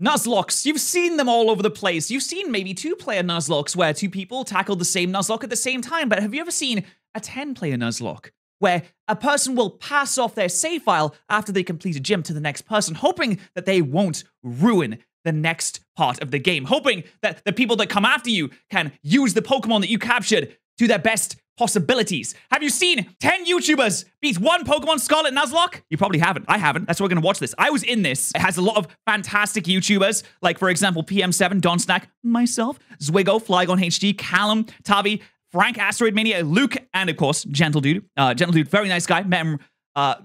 Nuzlocks, you've seen them all over the place. You've seen maybe 2-player Nuzlocks where 2 people tackle the same Nuzlocke at the same time, but have you ever seen a 10-player Nuzlocke where a person will pass off their save file after they complete a gym to the next person, hoping that they won't ruin the next part of the game, hoping that the people that come after you can use the Pokemon that you captured to their best possibilities. Have you seen 10 YouTubers beat 1 Pokemon Scarlet Nuzlocke? You probably haven't. I haven't. That's why we're going to watch this. I was in this. It has a lot of fantastic YouTubers, like, for example, PM7, Don Snack, myself, Zwiggo, Flygon HG, Callum, Tavi, Frank, Asteroid Mania, Luke, and, of course, Gentle Dude. Gentle Dude, very nice guy. Met him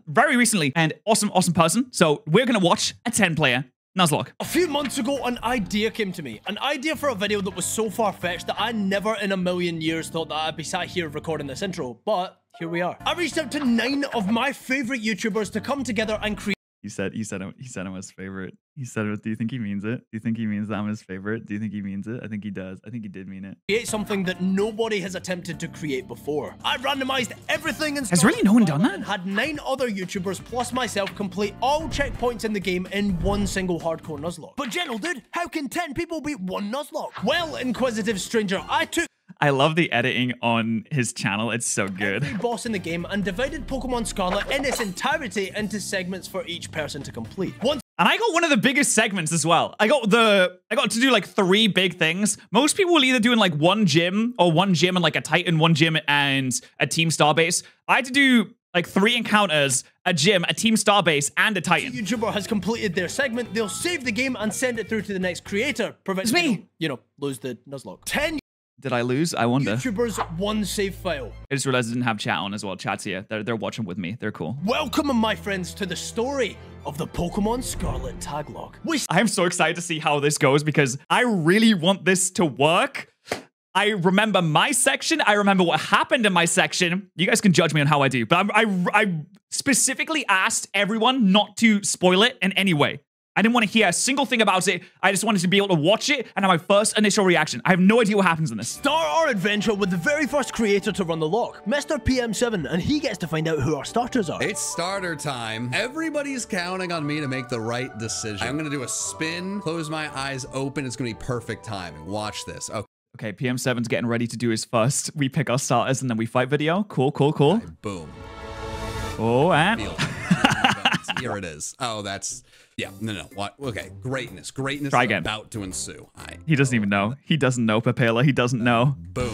very recently, and awesome person. So we're going to watch a 10-player Nuzlocke. A few months ago, an idea came to me. An idea for a video that was so far-fetched that I never in a million years thought that I'd be sat here recording this intro. But here we are. I reached out to 9 of my favorite YouTubers to come together and create. He said I'm his favorite. He said it. Do you think he means it? Do you think he means that I'm his favorite? Do you think he means it? I think he does. I think he did mean it. Create something that nobody has attempted to create before. I randomized everything and has really no one done that? And had 9 other YouTubers plus myself complete all checkpoints in the game in one single hardcore Nuzlocke. But General Dude, how can 10 people beat 1 Nuzlocke? Well, inquisitive stranger, I took I love the editing on his channel. It's so good. every boss in the game and divided Pokemon Scarlet in its entirety into segments for each person to complete. And I got one of the biggest segments as well. I got to do like 3 big things. Most people will either do in like 1 gym and like a Titan, 1 gym and a Team Starbase. I had to do like 3 encounters, a gym, a Team Starbase, and a Titan. If a YouTuber has completed their segment, they'll save the game and send it through to the next creator, preventing them, you know, lose the Nuzlocke. 10 Did I lose? I wonder. YouTubers, 1 save file. I just realized I didn't have chat on as well. Chat's here. They're watching with me. They're cool. Welcome, my friends, to the story of the Pokemon Scarlet Taglog. I'm so excited to see how this goes because I really want this to work. I remember my section. I remember what happened in my section. You guys can judge me on how I do, but I specifically asked everyone not to spoil it in any way. I didn't want to hear a single thing about it. I just wanted to be able to watch it and have my first initial reaction. I have no idea what happens in this. Start our adventure with the very first creator to run the lock, Mr. PM7, and he gets to find out who our starters are. It's starter time. Everybody's counting on me to make the right decision. I'm gonna do a spin, close my eyes open. It's gonna be perfect timing. Watch this. Okay, PM7's getting ready to do his first we pick our starters and then we fight video. Cool. Right, boom. Oh, and here it is. Oh, that's, yeah, no. What? Okay, greatness Try again. About to ensue. He doesn't even know. He doesn't know, Papela. He doesn't know. Boom.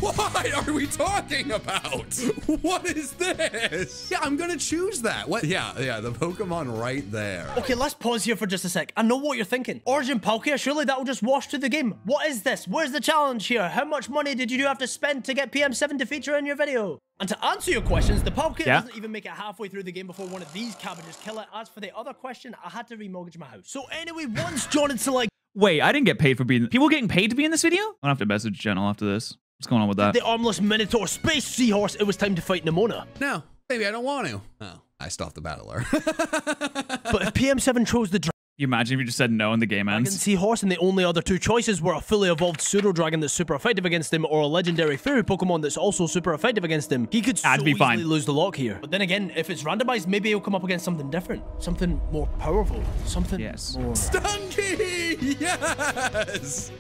What are we talking about? What is this? Yeah, I'm gonna choose that. What? Yeah, the Pokemon right there. Okay, let's pause here for just a sec. I know what you're thinking. Origin Palkia, surely that'll just wash through the game. What is this? Where's the challenge here? How much money did you have to spend to get PM7 to feature in your video? And to answer your questions, the Palkia doesn't even make it halfway through the game before one of these cabbages kill it. As for the other question, I had to remortgage my house. So anyway, once John and Select... Wait, I didn't get paid for being... People getting paid to be in this video? I'm gonna have to message General after this. What's going on with that? The armless Minotaur Space Seahorse, it was time to fight Nimona. No, maybe I don't want to. Oh, I stopped the battler. But if PM7 chose the you imagine if you just said no and the game ends? Dragon Seahorse, and the only other 2 choices were a fully evolved Pseudo Dragon that's super effective against him, or a legendary Fairy Pokemon that's also super effective against him. He could so easily lose the lock here. But then again, if it's randomized, maybe he'll come up against something different, something more powerful, something more... Stunky! Yes!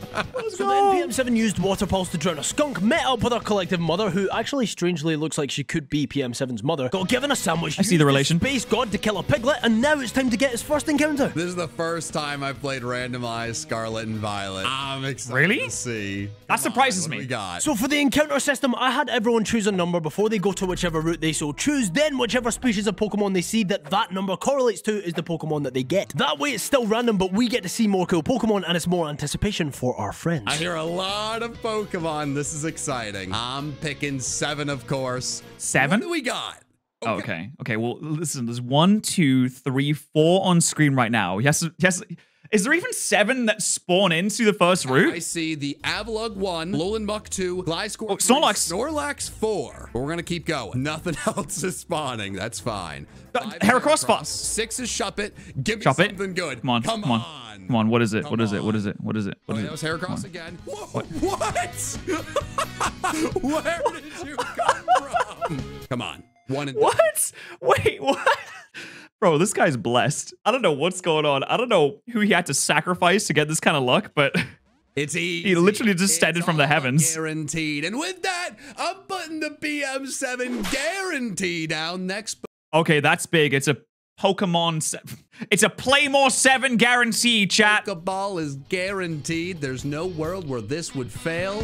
So then PM7 used Water Pulse to drown a skunk, met up with her collective mother, who actually strangely looks like she could be PM7's mother, got given a sandwich, I see the relation. Space God to kill a piglet, and now it's time to get his first encounter. This is the first time I've played randomized Scarlet and Violet. I'm excited to see. That surprises me. What do we got? So for the encounter system, I had everyone choose a number before they go to whichever route they so choose. Then whichever species of Pokemon they see that number correlates to is the Pokemon that they get. That way it's still random, but we get to see more cool Pokemon, and it's more anticipation for our friends. I hear a lot of Pokemon. This is exciting. I'm picking 7, of course. 7? What do we got? Okay. Well, listen, there's 1, 2, 3, 4 on screen right now. Yes. Is there even 7 that spawn into the first route? I see the Avalugg 1, Lolinbuck 2, Gliscor 3, Snorlax 4. We're gonna keep going. Nothing else is spawning. That's fine. Heracross. 6 is Shuppet. Give me Shuppet. something good. Come on. What is it? What is it? That was Heracross again. What? Where did you come from? Come on. One and What? Wait, what? Bro, this guy's blessed. I don't know what's going on. I don't know who he had to sacrifice to get this kind of luck, but it's easy. He literally just descended from the heavens. Guaranteed. And with that, I'm putting the PM7 guarantee down next. Okay, that's big. It's a Pokemon. It's a Playmore 7 guarantee, chat. Pokeball is guaranteed. There's no world where this would fail.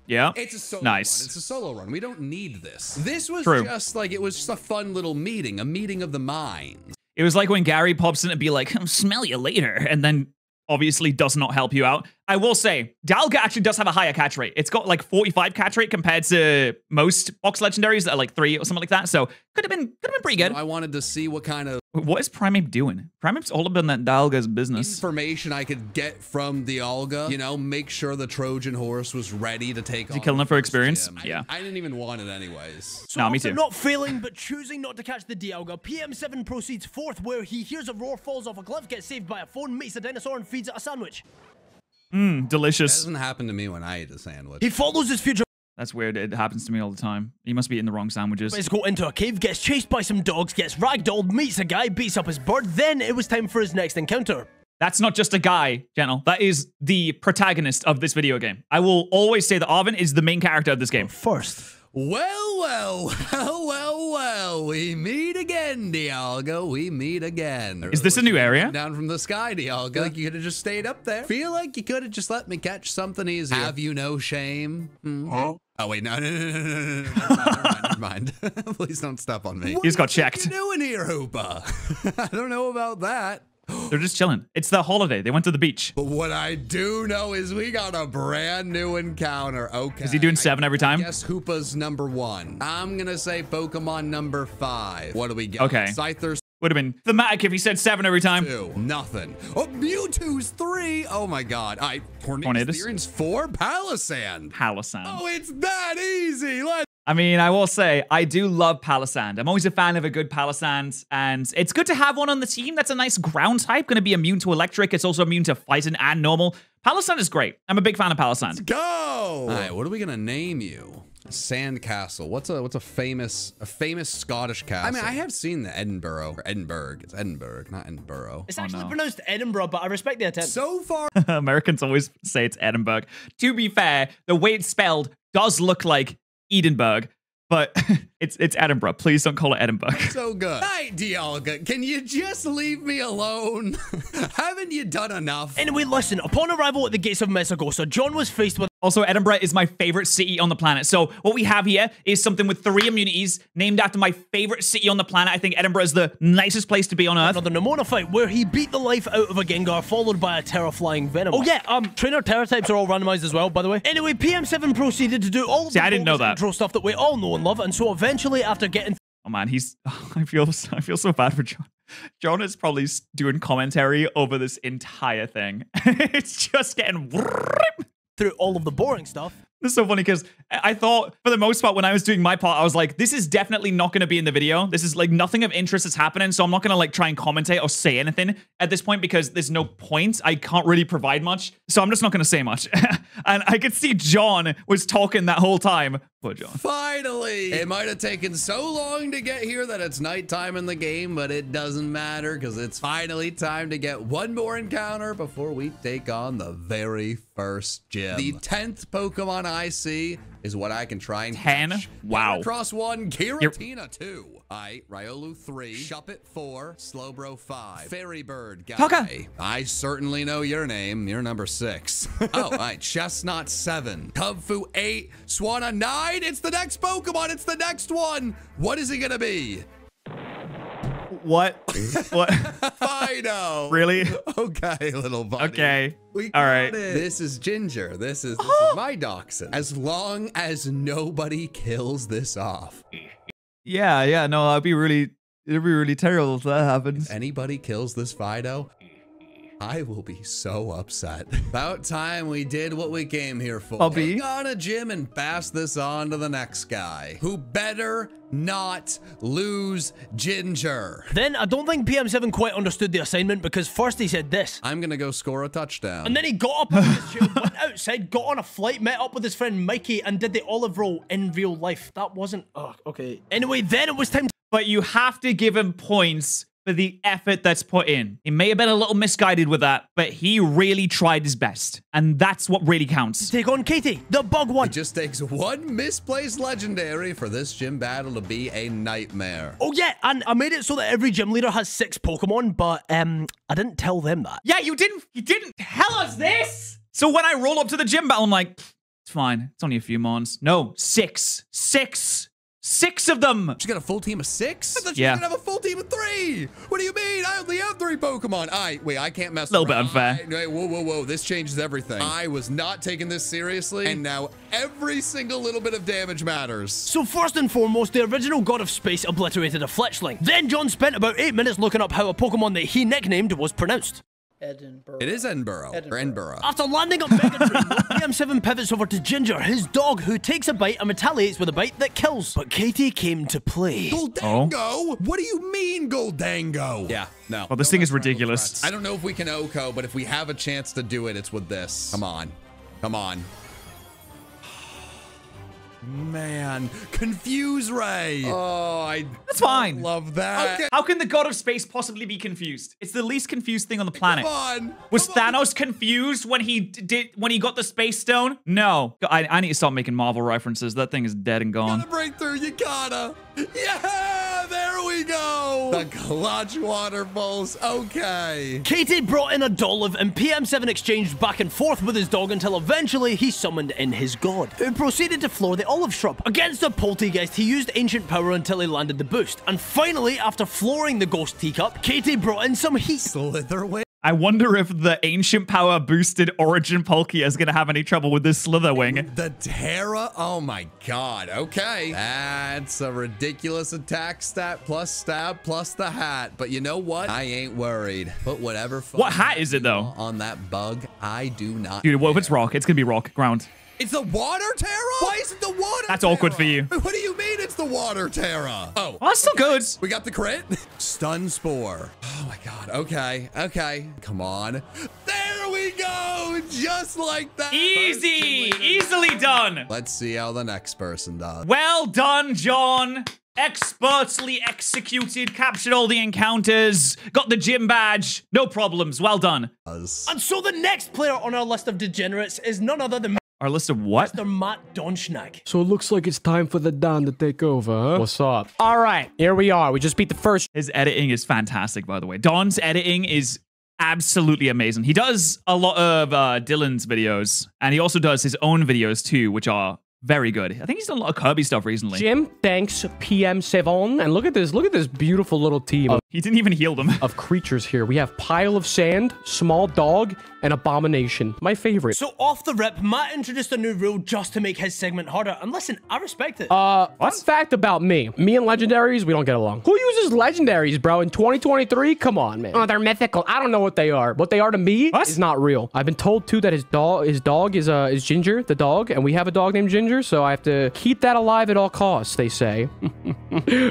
Yeah. It's a solo nice. run. It's a solo run. We don't need this. This was True. just like, it was just a fun little meeting, a meeting of the minds. It was like when Gary pops in and be like, I'll smell you later, and then obviously does not help you out. I will say, Dialga actually does have a higher catch rate. It's got like 45 catch rate compared to most box legendaries that are like 3 or something like that. So could have been pretty good. I wanted to see what kind of What is Primeape doing? Primeape's all up in that Dialga's business. information I could get from Dialga. You know, make sure the Trojan horse was ready to take on. Is he killing it for experience? Gym. Yeah. I didn't even want it anyways. So No, me after too. not failing but choosing not to catch the Dialga, PM7 proceeds forth where he hears a roar, falls off a cliff, gets saved by a phone, meets a dinosaur, and feeds it a sandwich. That Delicious. doesn't happen to me when I eat a sandwich. He follows his future That's weird. It happens to me all the time. You must be eating the wrong sandwiches. boys go into a cave, gets chased by some dogs, gets ragdolled, meets a guy, beats up his bird. Then it was time for his next encounter. That's not just a guy, General. That is the protagonist of this video game. I will always say that Arvin is the main character of this game. First, Well, we meet again, Dialga. We meet again. Is this a new area? Down from the sky, Dialga. Like you could have just stayed up there. Feel like you could have just let me catch something easier. Have you no shame? Huh? Oh, wait, no. Never mind. Please don't step on me. He just got checked. What are you doing here, Hoopa? I don't know about that. They're just chilling. It's their holiday. They went to the beach. But what I do know is we got a brand new encounter. Okay. Is he doing 7 every time? Guess Hoopa's number 1. I'm gonna say Pokemon number 5. What do we get? Okay. Scyther's Would have been thematic if he said 7 every time. 2. Nothing. Oh, Mewtwo's 3. Oh my god. Tornadus. Therian's 4. Palisand. Palisand. Oh, it's that easy. Let's I mean, I will say, I do love Palisand. I'm always a fan of a good Palisand, and it's good to have one on the team that's a nice ground type, going to be immune to electric. It's also immune to fighting and normal. Palisand is great. I'm a big fan of Palisand. go. All right, what are we gonna name you? Sandcastle. What's a famous Scottish castle? I mean, I have seen the Edinburgh. Or Edinburgh. It's Edinburgh, not Edinburgh. it's actually no. pronounced Edinburgh, but I respect the attempt. So far, Americans always say it's Edinburgh. To be fair, the way it's spelled does look like Edinburgh, but it's Edinburgh. Please don't call it Edinburgh. so good. Hey, Dialga, can you just leave me alone? Haven't you done enough? Anyway, listen, upon arrival at the gates of Messagosa, John was faced with Also, Edinburgh is my favorite city on the planet. So what we have here is something with 3 immunities named after my favorite city on the planet. I think Edinburgh is the nicest place to be on Earth. another Nemona fight where he beat the life out of a Gengar, followed by a Terra-flying Venom. Oh yeah, trainer Terra types are all randomized as well, by the way. Anyway, PM7 proceeded to do all of See, the I didn't know that. intro stuff that we all know and love, and so eventually, after getting Oh man, I feel so bad for John. John is probably doing commentary over this entire thing. It's just getting through all of the boring stuff, This is so funny because I thought, for the most part, when I was doing my part, I was like, this is definitely not going to be in the video. This is like nothing of interest is happening. So I'm not going to like try and commentate or say anything at this point because there's no point. I can't really provide much. So I'm just not going to say much. And I could see John was talking that whole time. Poor John. Finally! It might have taken so long to get here that it's nighttime in the game, but it doesn't matter because it's finally time to get one more encounter before we take on the very first gym. The 10th Pokemon I see is what I can try and 10? catch. Wow. Cross 1, Giratina 2. Riolu 3, Shuppet 4, Slowbro 5, Fairy Bird guy. Taka. I certainly know your name. You're number 6. Oh, all right. Chestnut 7, Kubfu 8, Swanna 9. It's the next Pokemon. It's the next one. What is it gonna be? What? What? Fido. Really? Okay, little buddy. Okay. We All got right. it. This is Ginger. This is my dachshund. As long as nobody kills this off. Yeah. No, it'd be really terrible if that happens. Anybody kills this Fido, I will be so upset. About time we did what we came here for. Bobby. Go on a gym and pass this on to the next guy, who better not lose Ginger. Then I don't think PM7 quite understood the assignment because first he said this. I'm gonna go score a touchdown. And then he got up out of his chair, went outside, got on a flight, met up with his friend Mikey, and did the olive roll in real life. That wasn't... Oh, okay. Anyway, then it was time to... but you have to give him points for the effort that's put in. He may have been a little misguided with that, but he really tried his best. And that's what really counts. Take on Katie, the bug one. It just takes one misplaced legendary for this gym battle to be a nightmare. Oh yeah, and I made it so that every gym leader has 6 Pokemon, but I didn't tell them that. Yeah, you didn't tell us this. So when I roll up to the gym battle, I'm like, it's fine. It's only a few mons. No, 6. 6 of them. She got a full team of 6? I thought she Yeah. was gonna have a full team of 3. What do you mean? I only have 3 Pokemon. Wait, I can't mess A little around. bit unfair. Wait, whoa. This changes everything. I was not taking this seriously, and now every single little bit of damage matters. So first and foremost, the original God of Space obliterated a Fletchling. Then John spent about 8 minutes looking up how a Pokemon that he nicknamed was pronounced. Edinburgh. It is Edinburgh. Or Edinburgh. After landing on Megatron, PM7 pivots over to Ginger, his dog, who takes a bite and retaliates with a bite that kills. But Katie came to play. Goldango? What do you mean, Goldango? Yeah, no. Well, this thing is ridiculous. I don't know if we can Oko, but if we have a chance to do it, it's with this. Come on. Come on. Man, Confuse Ray. Oh, That's fine. love that. Okay. How can the God of Space possibly be confused? It's the least confused thing on the planet. Come on. Was Come on. Thanos confused when he got the Space Stone? No. I need to stop making Marvel references. That thing is dead and You gone. gotta break through. You gotta. Yeah, there we go. The clutch waterfalls. Okay. Katie brought in a Dolliv, and PM7 exchanged back and forth with his dog until eventually he summoned in his god, who proceeded to floor the olive shrub. Against a poltergeist, he used ancient power until he landed the boost. And finally, after flooring the ghost teacup, Katie brought in some heat. Slitherwing. I wonder if the ancient power boosted Origin Palkia is going to have any trouble with this Slitherwing. The Terra? Oh my god. Okay. That's a ridiculous attack stat plus stab plus the hat. But you know what? I ain't worried. Put whatever fun What hat is it, though? on that bug. I do not Dude, what if care. it's rock? It's going to be rock. Ground. It's the water Terra? Why is it the water That's Terra? awkward for you. What do you mean it's the water Terra? Oh. Well, that's still good. We got the crit. Stun Spore. Oh my god. Okay. Okay. Come on. There we go. Just like that. Easy. Easily done. Let's see how the next person does. Well done, John. Expertly executed, captured all the encounters, got the gym badge. No problems. Well done. And so the next player on our list of degenerates is none other than Our list of what? Mr. Matt Donschnack. So it looks like it's time for the Don to take over, huh? What's up? All right, here we are. We just beat the first. His editing is fantastic, by the way. Don's editing is absolutely amazing. He does a lot of Dylan's videos, and he also does his own videos too, which are very good. I think he's done a lot of Kirby stuff recently. Jim, thanks, PM7. And look at this beautiful little team He didn't even heal them. of creatures here. We have Pile of Sand, Small Dog, and Abomination. My favorite. So off the rip, Matt introduced a new rule just to make his segment harder. And listen, I respect it. Fun fact about me. Me and legendaries, we don't get along. Who uses legendaries, bro? In 2023? Come on, man. Oh, they're mythical. I don't know what they are. What they are to me is not real. I've been told, too, that his dog is Ginger, the dog, and we have a dog named Ginger, so I have to keep that alive at all costs, they say.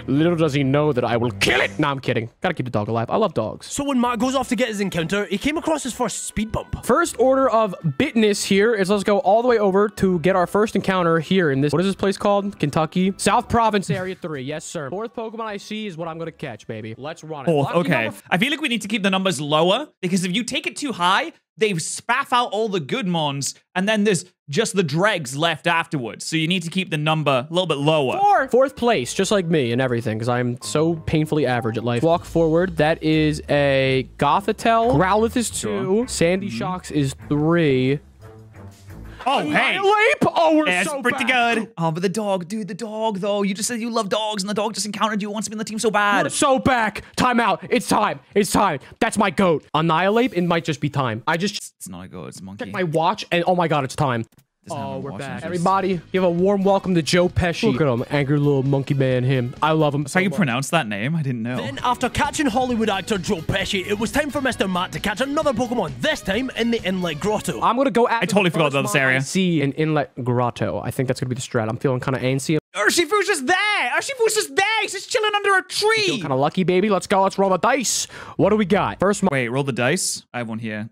Little does he know that I will kill it. Nah, I'm kidding. Gotta keep the dog alive. I love dogs. So when Matt goes off to get his encounter, he came across his first speed bump. First order of bitness here is let's go all the way over to get our first encounter here in this, what is this place called? Kentucky? South Province Area 3. Yes, sir. Fourth Pokemon I see is what I'm gonna catch, baby. Let's run it. Fourth, Lucky okay. number I feel like we need to keep the numbers lower, because if you take it too high, they spaff out all the good mons, and then there's just the dregs left afterwards. So you need to keep the number a little bit lower. Fourth place, just like me and everything, because I'm so painfully average at life. Walk forward. That is a Gothitelle. Growlithe is 2. Sandy Shocks is 3. Oh, hey. Leap! Oh, we're That's so pretty bad. good. Oh, but the dog, dude, the dog, though. You just said you love dogs, and the dog just encountered you, wants to be in the team so bad. We're so back. Time out. It's time. It's time. That's my goat. Annihilate, it might just be time. I just It's not a goat, it's a monkey. checked my watch, and oh my god, it's time. Doesn't have Oh, no we're watch, back. it's just- Everybody, give a warm welcome to Joe Pesci. Look at him. Angry little monkey man, him. I love him. That's how you pronounce that name? I didn't know. Then, after catching Hollywood actor Joe Pesci, it was time for Mr. Matt to catch another Pokemon, this time in the Inlet Grotto. I'm gonna go at I totally forgot about this area. See an Inlet Grotto. I think that's gonna be the strat. I'm feeling kind of antsy. Urshifu's just there! Urshifu's just there! He's just chilling under a tree! Kind of lucky, baby. Let's go. Let's roll the dice. What do we got? First, Wait, roll the dice? I have one here.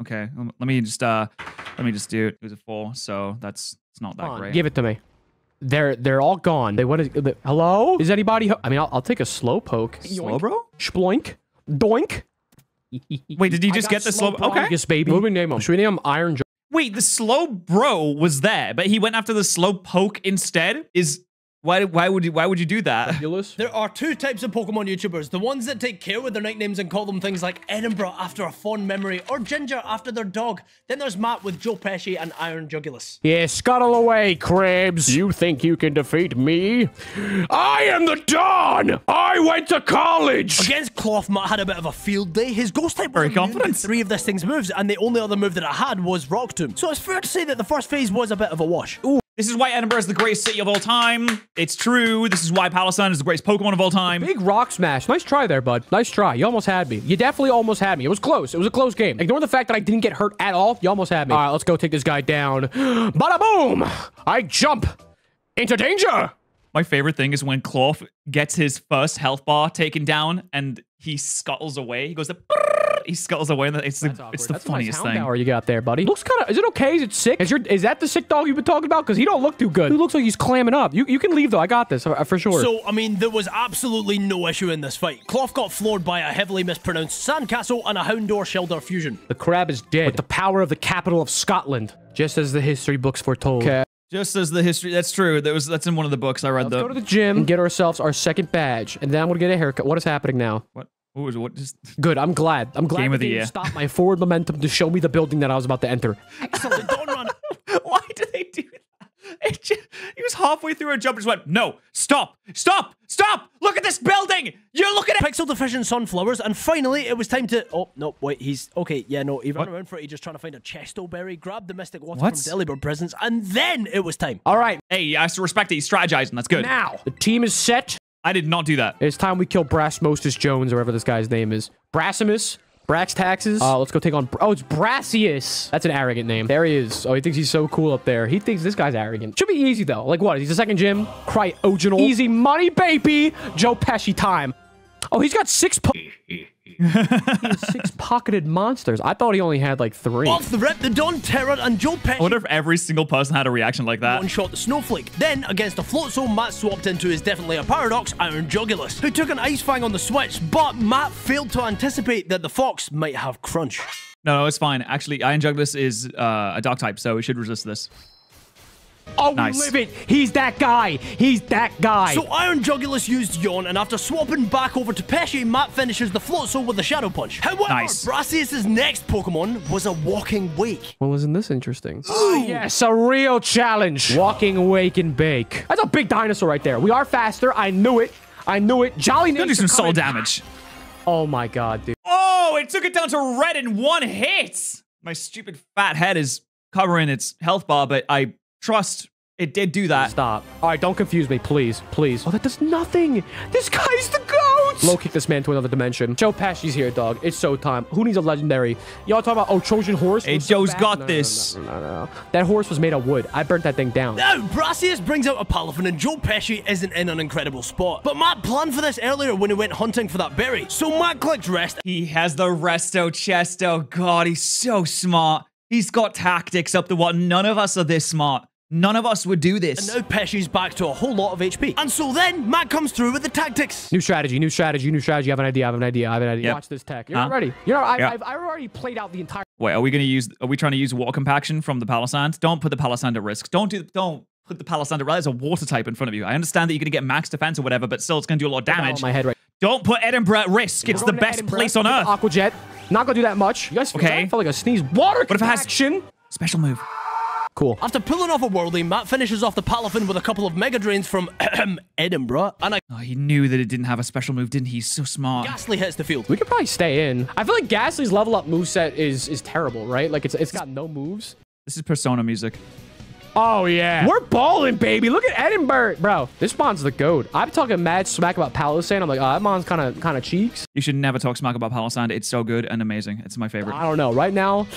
Okay, let me just do it. It was a 4, so it's not that great. give it to me. They're all gone. Hello? Is anybody? I mean, I'll take a slow poke. Slow, bro? Sploink. Doink. Wait, did you just get the slow? Okay. Yes, baby. What do we name him? Should we name him Iron Joe? Wait, the slow bro was there, but he went after the slow poke instead? Why would you do that? There are two types of Pokemon YouTubers. The ones that take care with their nicknames and call them things like Edinburgh after a fond memory or Ginger after their dog. Then there's Matt with Joe Pesci and Iron Jugulus. Yeah, scuttle away, Cribs. You think you can defeat me? I am the Dawn! I went to college! Against Cloth, Matt had a bit of a field day. His Ghost type was Very confident. 3 of this thing's moves, and the only other move that it had was Rock Tomb. So it's fair to say that the first phase was a bit of a wash. Ooh. This is why Edinburgh is the greatest city of all time. It's true. This is why Palestine is the greatest Pokemon of all time. Big rock smash. Nice try there, bud. Nice try. You almost had me. You definitely almost had me. It was close. It was a close game. Ignore the fact that I didn't get hurt at all. You almost had me. All right, let's go take this guy down. Bada boom! I jump into danger. My favorite thing is when Cloth gets his first health bar taken down and he scuttles away. He goes he scuttles away. And it's the funniest thing. Power you got there, buddy. Looks kind of. Is it okay? Is it sick? Is that the sick dog you've been talking about? Because he don't look too good. He looks like he's clamming up. You can leave though. I got this for sure. So I mean, there was absolutely no issue in this fight. Cloth got floored by a heavily mispronounced Sandcastle and a Houndour Shellder fusion. The crab is dead with the power of the capital of Scotland, just as the history books foretold. Okay. Just as the history, that's true. That's in one of the books I read. Let's go to the gym and get ourselves our second badge, and then I'm gonna get a haircut. What is happening now? What? What just? Good. I'm glad. Game of the year. Stop my forward momentum to show me the building that I was about to enter. Excellent. Don't run. Why do they do that? He was halfway through a jump and just went, no, stop, stop, stop. Look at this building. You're looking at pixel deficient sunflowers, and finally it was time to. Oh no, wait. He's okay. Yeah, no. He ran around for it. He's just trying to find a chesto berry, grabbed the mystic water from Delibird presents, and then it was time. All right. Hey, I have to respect it. He's strategizing. That's good. Now the team is set. I did not do that. It's time we kill Brasmostus Jones, or whatever this guy's name is. Brassimus? Braxtaxes? Let's go take on... Oh, it's Brassius. That's an arrogant name. There he is. Oh, he thinks he's so cool up there. He thinks this guy's arrogant. Should be easy, though. Like, what? He's a second gym? Cryogenal. Easy money, baby. Joe Pesci time. Oh, he's got 6... He has 6 pocketed monsters. I thought he only had like 3. Off the rip, the Don Terror and Joe Pesci. I wonder if every single person had a reaction like that. One-shot the Snowflake. Then, against a Float Soul, Matt swapped into his definitely a Paradox, Iron Jugulus, who took an Ice Fang on the switch, but Matt failed to anticipate that the Fox might have Crunch. No, it's fine. Actually, Iron Jugulus is a Dark type, so it should resist this. Oh, nice. Live it. He's that guy. He's that guy. So Iron Jugulus used Yawn, and after swapping back over to Pesci, Matt finishes the Float Soul with a Shadow Punch. However, Brassius' next Pokemon was a Walking Wake. Well, wasn't this interesting? Oh, yes, a real challenge. Walking Wake and Bake. That's a big dinosaur right there. We are faster. I knew it. I knew it. Jolly Gonna do some soul damage. Oh, my God, dude. Oh, it took it down to red in 1 hit. My stupid fat head is covering its health bar, but I trust it did do that. Stop. All right, don't confuse me, please. Please. Oh, that does nothing. This guy's the GOAT. Low kick this man to another dimension. Joe Pesci's here, dog. It's so time. Who needs a legendary? Y'all talking about, oh, Trojan horse? Hey, Joe's got this. No. That horse was made of wood. I burnt that thing down. Now, Brassius brings out a Palafin, and Joe Pesci isn't in an incredible spot. But Matt planned for this earlier when he went hunting for that berry. So Matt clicked rest. He has the resto chesto. God, he's so smart. He's got tactics up the what? None of us are this smart. None of us would do this. And now Pesci's back to a whole lot of HP. And so then, Matt comes through with the tactics. New strategy, new strategy, new strategy. I have an idea, I have an idea, I have an idea. Yep. Watch this tech. You're not ready. I've already played out the entire... Wait, are we trying to use water compaction from the Palisand? Don't put the Palisand at risk. Don't put the Palisand at risk. There's a water type in front of you. I understand that you're going to get max defense or whatever, but still it's going to do a lot of damage. My head right. Don't put Edinburgh at risk. It's the best place on Earth. Aqua Jet. Not going to do that much. You guys feel that? I felt like a sneeze. Water compaction. Special move. Cool. After pulling off a Worldly, Matt finishes off the Palafin with a couple of Mega Drains from Edinburgh, and he knew that it didn't have a special move, didn't he? He's so smart. Ghastly hits the field. We could probably stay in. I feel like Ghastly's level up moveset is terrible, right? Like it's got no moves. This is Persona music. Oh, yeah. We're balling, baby. Look at Edinburgh. Bro, this mon's the GOAT. I'm talking mad smack about Palisand. I'm like, oh, that mon's kind of cheeks. You should never talk smack about Palisand. It's so good and amazing. It's my favorite. I don't know. Right now...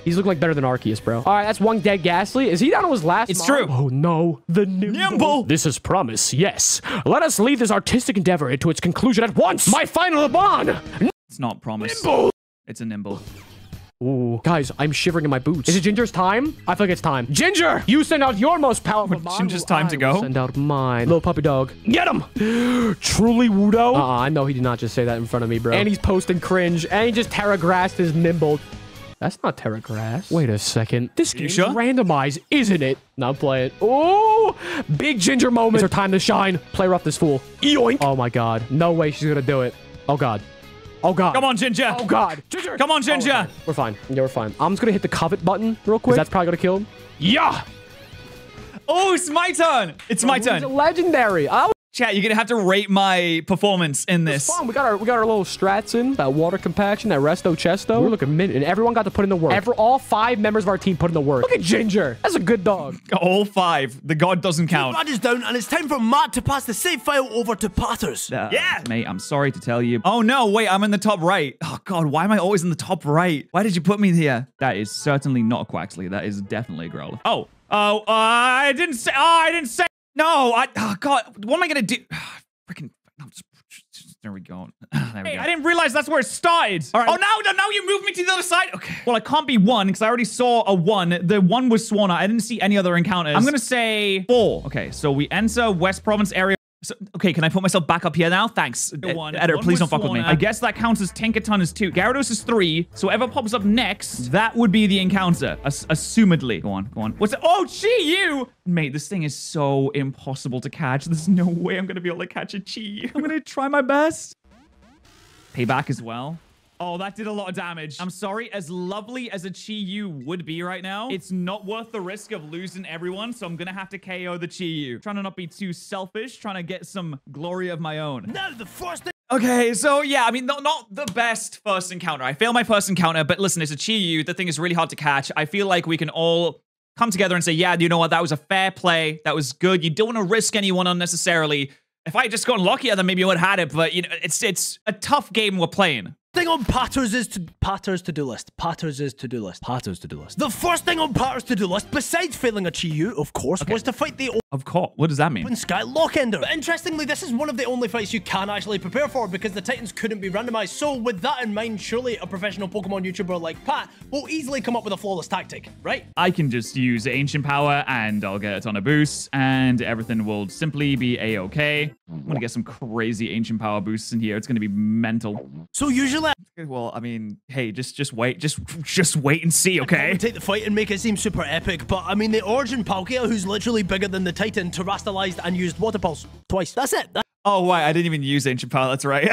He's looking like better than Arceus, bro. All right, that's one dead Ghastly. Is he down to his last? It's true. Oh, no. The Nimble. This is promise, yes. Let us lead this artistic endeavor into its conclusion at once. My final bond. It's not promise. Nimble. It's a Nimble. Ooh, guys, I'm shivering in my boots. Is it Ginger's time? I feel like it's time. Ginger, you send out your most powerful mine. Ginger's time to go. Send out mine. Little puppy dog. Get him! Truly Wudo? I know he did not just say that in front of me, bro. And he's posting cringe. And he just terragrassed his nimble. That's not terragrass. Wait a second. This game's sure? randomized, isn't it? Now play it. Oh, big Ginger moment. It's her time to shine. Play rough this fool. Yoink. Oh my God. No way she's gonna do it. Oh God. Oh God. Come on, Ginger. Oh God. Ginger. Come on, Ginger. Oh, okay. We're fine. Yeah, we're fine. I'm just gonna hit the covet button real quick. That's probably gonna kill him. Yeah. Oh, it's my turn. It's my turn. It's legendary. Chat, you're gonna have to rate my performance in this. It's fun. We got our little strats in, that water compaction, that resto chesto. We're looking mint, and everyone got to put in the work. All 5 members of our team put in the work. Look at Ginger. That's a good dog. All 5. The god doesn't count. Matt is down, and it's time for Matt to pass the save file over to patterrz. Yeah, mate. I'm sorry to tell you. Oh no, wait. I'm in the top right. Oh God, why am I always in the top right? Why did you put me here? That is certainly not a Quaxley. That is definitely a Growler. Oh, I didn't say. Oh, I didn't say. No, oh God, what am I gonna do? Freaking. There we go. There we go. I didn't realize that's where it started. All right. Oh, now you moved me to the other side. Okay. Well, I can't be 1 because I already saw a 1. The 1 was Swanna. I didn't see any other encounters. I'm going to say 4. Okay, so we enter West Province area. So, okay, can I put myself back up here now? Thanks. Editor, please don't fuck with me. I guess that counts as Tinkerton as 2. Gyarados is 3. So whatever pops up next, that would be the encounter. Assumedly. Go on. What's it? Oh, Chi-Yu! Mate, this thing is so impossible to catch. There's no way I'm going to be able to catch a Chi-Yu. I'm going to try my best. Payback as well. Oh, that did a lot of damage. I'm sorry, as lovely as a Chi-Yu would be right now, it's not worth the risk of losing everyone, so I'm gonna have to KO the Chi-Yu. Trying to not be too selfish, trying to get some glory of my own. Now, the first thing... Okay, so yeah, I mean, not the best first encounter. I failed my first encounter, but listen, it's a Chi-Yu. The thing is really hard to catch. I feel like we can all come together and say, yeah, you know what? That was a fair play. That was good. You don't want to risk anyone unnecessarily. If I had just gotten luckier, then maybe I would have had it, but you know, it's a tough game we're playing. Thing on patterrz is patterrz to-do list. Patterrz is to-do list. Patterrz to-do list. The first thing on patterrz to-do list, besides failing a Chi-Yu, of course, was to fight the Of course. What does that mean? Open Sky Lockender. But interestingly, this is one of the only fights you can actually prepare for because the Titans couldn't be randomized. So with that in mind, surely a professional Pokemon YouTuber like Pat will easily come up with a flawless tactic, right? I can just use Ancient Power and I'll get a ton of boosts and everything will simply be a-okay. I'm gonna get some crazy Ancient Power boosts in here. It's gonna be mental. So usually... Well, I mean, hey, just wait. Just wait and see, okay? Take the fight and make it seem super epic, but I mean, the Origin Palkia, who's literally bigger than the Titan, terastalized and used Water Pulse twice. That's it. Oh, right. I didn't even use Ancient Power. That's right.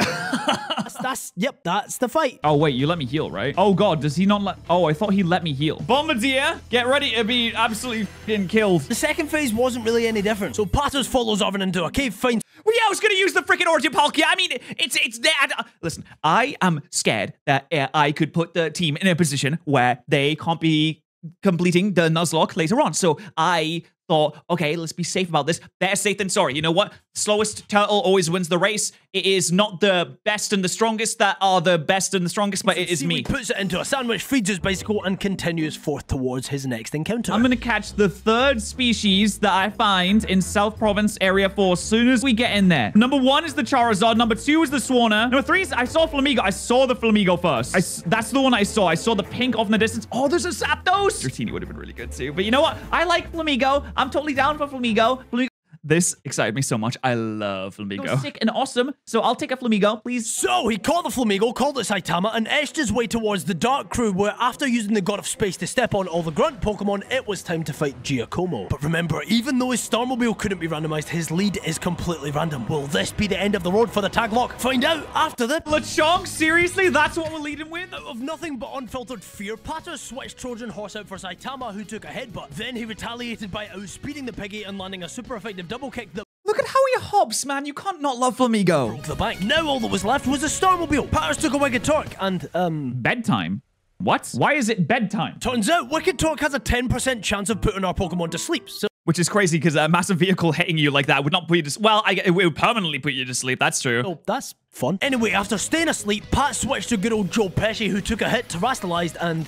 Yep, that's the fight. Oh, wait, you let me heal, right? Oh, God, does he not let... Oh, I thought he let me heal. Bombardier, get ready to be absolutely fucking killed. The second phase wasn't really any different. So patterrz follows Arvin into a cave, finds... Well, yeah, I was going to use the freaking Origin Palkia. I mean, it's that. Listen, I am scared that I could put the team in a position where they can't be completing the Nuzlocke later on. So I thought, okay, let's be safe about this. Better safe than sorry. You know what? Slowest turtle always wins the race. It is not the best and the strongest that are the best and the strongest, but it is me. He puts it into a sandwich, feeds his bicycle, and continues forth towards his next encounter. I'm gonna catch the 3rd species that I find in South Province Area 4 as soon as we get in there. Number 1 is the Charizard. Number 2 is the Swanna. Number 3 is, I saw Flamigo. I saw the Flamigo first. That's the one I saw. I saw the pink off in the distance. Oh, there's a Zapdos. Dratini would have been really good too. But you know what? I like Flamigo. I'm totally down for Flamigo. This excited me so much. I love Flamigo. Sick and awesome. So I'll take a Flamigo, please. So he caught the Flamigo, called it Saitama, and edged his way towards the Dark Crew, where after using the God of Space to step on all the grunt Pokemon, it was time to fight Giacomo. But remember, even though his Starmobile couldn't be randomized, his lead is completely random. Will this be the end of the road for the tag lock? Find out after the... Lechonk? Seriously? That's what we're leading with? Out of nothing but unfiltered fear, patterrz switched Trojan Horse out for Saitama, who took a headbutt. Then he retaliated by outspeeding the Piggy and landing a super effective double kick that... Look at how he hops, man. You can't not love Flamigo. Broke the bank. Now all that was left was a Starmobile. patterrz took a Wicked Torque and, Bedtime? What? Why is it bedtime? Turns out Wicked Torque has a 10% chance of putting our Pokemon to sleep, so... Which is crazy, because a massive vehicle hitting you like that would not put you to... Well, it would permanently put you to sleep. That's true. Oh, that's fun. Anyway, after staying asleep, Pat switched to good old Joe Pesci, who took a hit, terastalized, and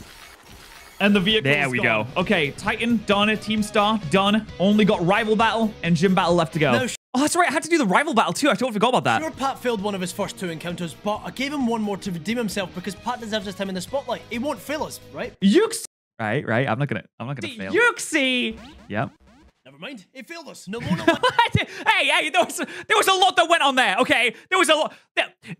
the vehicle. There we go. Okay, Titan, done. Team Star, done. Only got Rival Battle and Gym Battle left to go. Now, Oh, that's right. I had to do the rival battle too. I totally forgot about that. Sure, Pat failed one of his first 2 encounters, but I gave him one more to redeem himself because Pat deserves his time in the spotlight. He won't fail us, right? Yuxi. Right. I'm not gonna fail. Yuxi. Yep. Never mind. He failed us. Hey, there was a lot that went on there. Okay, there was a lot.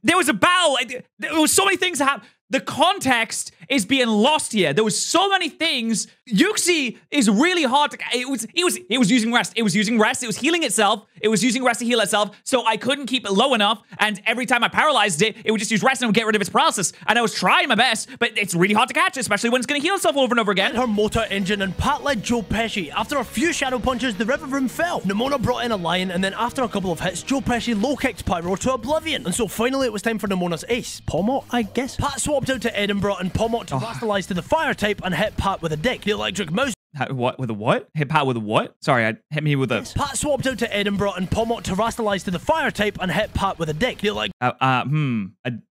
There was a battle. There was so many things that happened. The context is being lost here. There was so many things. Yuxi is really hard to. It was using rest. It was using rest. It was healing itself. It was using rest to heal itself. So I couldn't keep it low enough. And every time I paralyzed it, it would just use rest and it would get rid of its paralysis. And I was trying my best, but it's really hard to catch, especially when it's going to heal itself over and over again. Her motor engine and Pat led Joe Pesci. After a few shadow punches, the river room fell. Nemona brought in a lion, and then after a couple of hits, Joe Pesci low-kicked Pyro to oblivion. And so finally it was time for Nemona's ace. Pomot, I guess. Pat swapped out to Edinburgh and Pomot to rationalize to the fire type and hit Pat with a dick. The electric mouse. What? With a what? Hit Pat with a what? Sorry, hit me with a... Yes. Pat swapped out to Edinburgh and Pomot to rationalize to the fire type and hit Pat with a dick. The electric...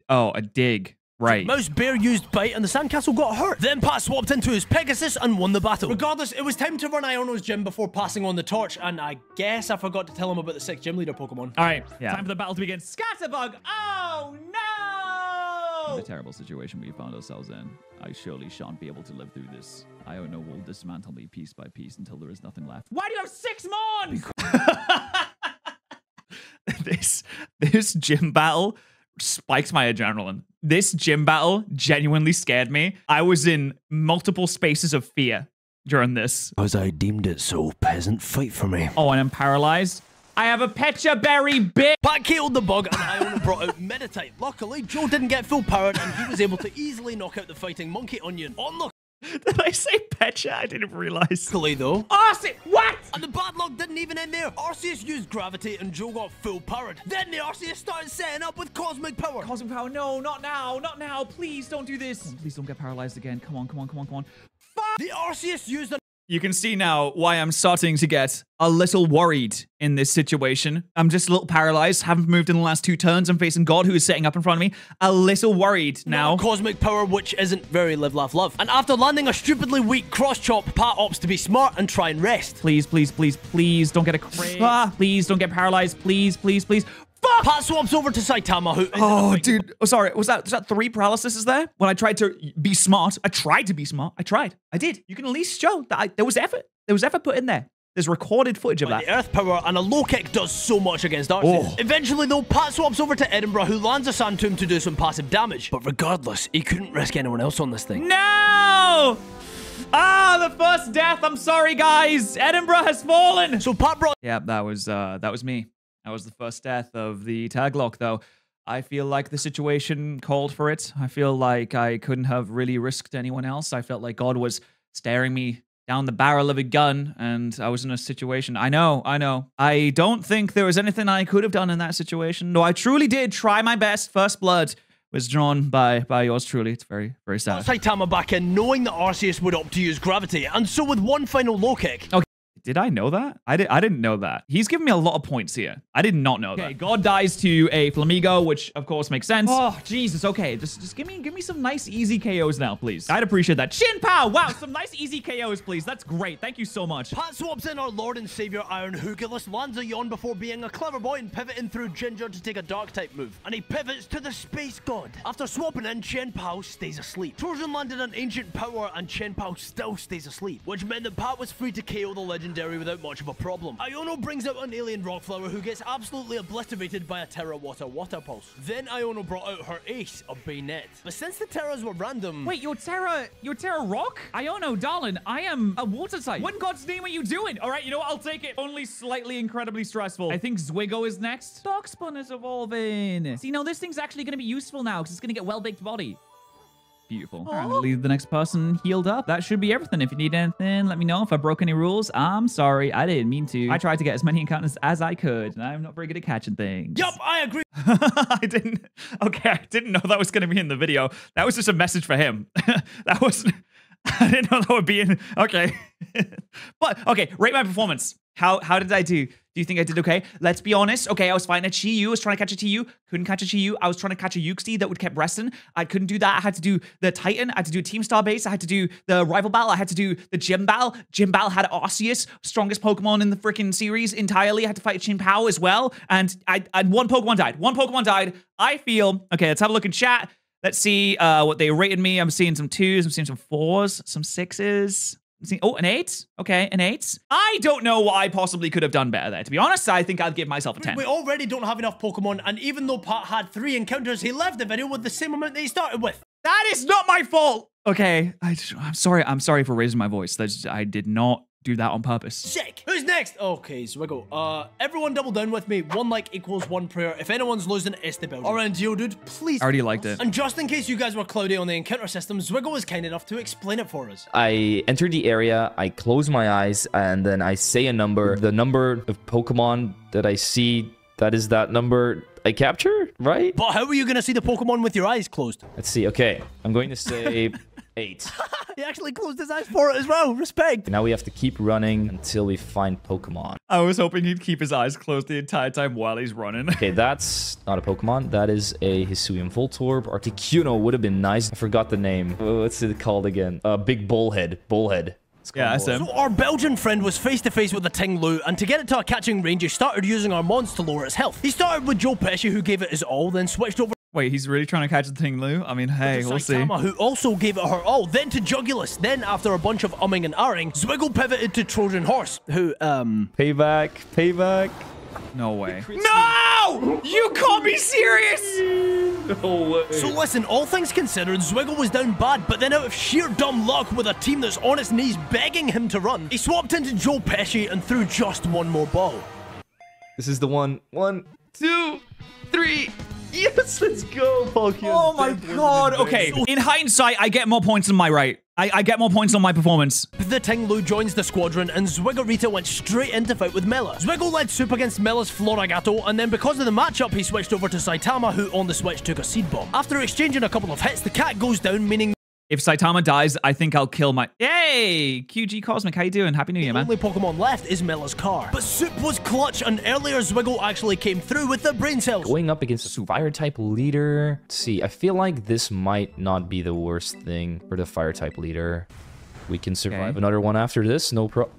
a dig. Right. Mouse bear used bite and the sandcastle got hurt. Then Pat swapped into his Pegasus and won the battle. Regardless, it was time to run Iono's gym before passing on the torch, and I guess I forgot to tell him about the 6th gym leader Pokemon. All right, time for the battle to begin. Scatterbug! Oh, no! The terrible situation we found ourselves in. I surely shan't be able to live through this. Iono will dismantle me piece by piece until there is nothing left. Why do you have 6 Mons? This gym battle spiked my adrenaline. This gym battle genuinely scared me. I was in multiple spaces of fear during this. As I deemed it so, peasant, fight for me. Oh, and I'm paralyzed. I have a Pecha Berry bit. Pat killed the bug and Iono brought out Meditite. Luckily, Joe didn't get full powered and he was able to easily knock out the fighting Monkey Onion. On the... Did I say Pecha? I didn't realize. Luckily though. Arceus! What? And the bad luck didn't even end there. Arceus used gravity and Joe got full powered. Then the Arceus started setting up with cosmic power. Cosmic power? No, not now. Not now. Please don't do this. Please don't get paralyzed again. Come on. Fuck! The Arceus used You can see now why I'm starting to get a little worried in this situation. I'm just a little paralyzed, haven't moved in the last 2 turns. I'm facing God, who is sitting up in front of me. A little worried now. Cosmic power, which isn't very live, laugh, love. And after landing a stupidly weak cross chop, Pat opts to be smart and try and rest. Please don't get a crit. Please don't get paralyzed. Please. Fuck! Pat swaps over to Saitama, who... Oh, dude. Oh, sorry. Was that 3 paralysis there? When I tried to be smart. I tried to be smart. I did. You can at least show that there was effort. There was effort put in there. There's recorded footage of that. The earth power and a low kick does so much against Arceus. Eventually, though, Pat swaps over to Edinburgh, who lands a Sand Tomb to do some passive damage. But regardless, he couldn't risk anyone else on this thing. No! The first death. I'm sorry, guys. Edinburgh has fallen. So Pat brought... Yeah, that was me. That was the first death of the tag lock, though. I feel like the situation called for it. I feel like I couldn't have really risked anyone else. I felt like God was staring me down the barrel of a gun, and I was in a situation. I know. I don't think there was anything I could have done in that situation. No, I truly did try my best. First blood was drawn by yours truly. It's very, very sad. Saitama back in, knowing that Arceus would opt to use gravity, and so with one final low kick... Okay. Did I know that? I didn't know that. He's giving me a lot of points here. I did not know that. Okay, God dies to a Flamigo, which of course makes sense. Oh, Jesus. Okay, just give me some nice easy KOs now, please. I'd appreciate that. Shin Pow! Wow, some nice easy KOs, please. That's great. Thank you so much. Pat swaps in our Lord and Savior Iron Hugilus, lands a yawn before being a clever boy and pivoting through Ginger to take a dark type move. And he pivots to the Space God. After swapping in, Chen Pao stays asleep. Trojan landed an Ancient Power and Chen Pao still stays asleep, which meant that Pat was free to KO the legendary without much of a problem. Iono brings out an alien rock flower who gets absolutely obliterated by a Terra Water Pulse. Then Iono brought out her ace, a Bayonet. But since the Terras were random... Wait, your Terra rock? Iono, darling, I am a water type. What in God's name are you doing? All right, you know what? I'll take it. Only slightly incredibly stressful. I think Zwiggo is next. Darkspawn is evolving. See, no, this thing's actually going to be useful now because it's going to get well-baked body. Beautiful. All right, I'm gonna leave the next person healed up. That should be everything. If you need anything, let me know. If I broke any rules, I'm sorry. I didn't mean to. I tried to get as many encounters as I could, and I'm not very good at catching things. Yup, I agree. I didn't know that was gonna be in the video. That was just a message for him. I didn't know that would be in. Okay. But, okay, rate my performance. How did I do? Do you think I did okay? Let's be honest. Okay, I was fighting a Chi-Yu. I was trying to catch a Chi-Yu. Couldn't catch a Chi-Yu. I was trying to catch a Yuxi that would kept resting. I couldn't do that. I had to do the Titan. I had to do Team Star Base. I had to do the Rival Battle. I had to do the Gym Battle. Gym Battle had Arceus, strongest Pokemon in the freaking series entirely. I had to fight Chin Pao as well. And one Pokemon died. One Pokemon died. I feel... Okay, let's have a look in chat. Let's see what they rated me. I'm seeing some 2s. I'm seeing some 4s. Some 6s. Oh, an 8? Okay, an 8. I don't know what I possibly could have done better there. To be honest, I think I'd give myself a 10. We already don't have enough Pokemon, and even though Pat had 3 encounters, he left the video with the same amount that he started with. That is not my fault. Okay, I'm sorry. I'm sorry for raising my voice. I did not do that on purpose. Sick. Who's next? Okay, Zwiggle. Everyone double down with me. 1 like equals 1 prayer. If anyone's losing, it's the building. Alright, Geodude, please. I already liked it. And just in case you guys were cloudy on the encounter system, Zwiggle was kind enough to explain it for us. I enter the area, I close my eyes, and then I say a number. The number of Pokemon that I see, that is that number I capture, right? But how are you going to see the Pokemon with your eyes closed? Let's see. Okay, I'm going to say 8. He actually closed his eyes for it as well. Respect. Now we have to keep running until we find Pokemon. I was hoping he'd keep his eyes closed the entire time while he's running. Okay, that's not a Pokemon. That is a Hisuian Voltorb. Articuno would have been nice. I forgot the name. What's it called again? Big Bullhead. Bullhead. Yeah, that's him. So our Belgian friend was face to face with a Ting Lu, and to get it to a catching range, he started using our mons to lower its health. He started with Joe Pesci, who gave it his all, then switched over. Wait, he's really trying to catch the Ting Lu? I mean, hey, we'll see. Saitama, who also gave it her all, then to Jugulus. Then, after a bunch of umming and ahhing, Zwiggle pivoted to Trojan Horse, who, Payback. Payback. No way. No! You can't be serious! No way. So listen, all things considered, Zwiggle was down bad, but then out of sheer dumb luck with a team that's on its knees begging him to run, he swapped into Joe Pesci and threw just one more ball. This is the one. 1, 2, 3. Yes, let's go, Pokemon. Oh my god. Okay, in hindsight, I get more points on my right. I get more points on my performance. The Ting Lu joins the squadron, and Zwiggerita went straight into fight with Mela. Zwiggle led soup against Mela's Floragato, and then because of the matchup, he switched over to Saitama, who on the switch took a Seed Bomb. After exchanging a couple of hits, the cat goes down, meaning if Saitama dies, I think I'll kill my... Hey! QG Cosmic, how you doing? Happy New Year, man. The only Pokemon left is Mela's car. But Soup was clutch, and earlier Zwiggle actually came through with the Brain Cells. Going up against a Fire-type leader. Let's see, I feel like this might not be the worst thing for the Fire-type leader. We can survive another one after this, no problem.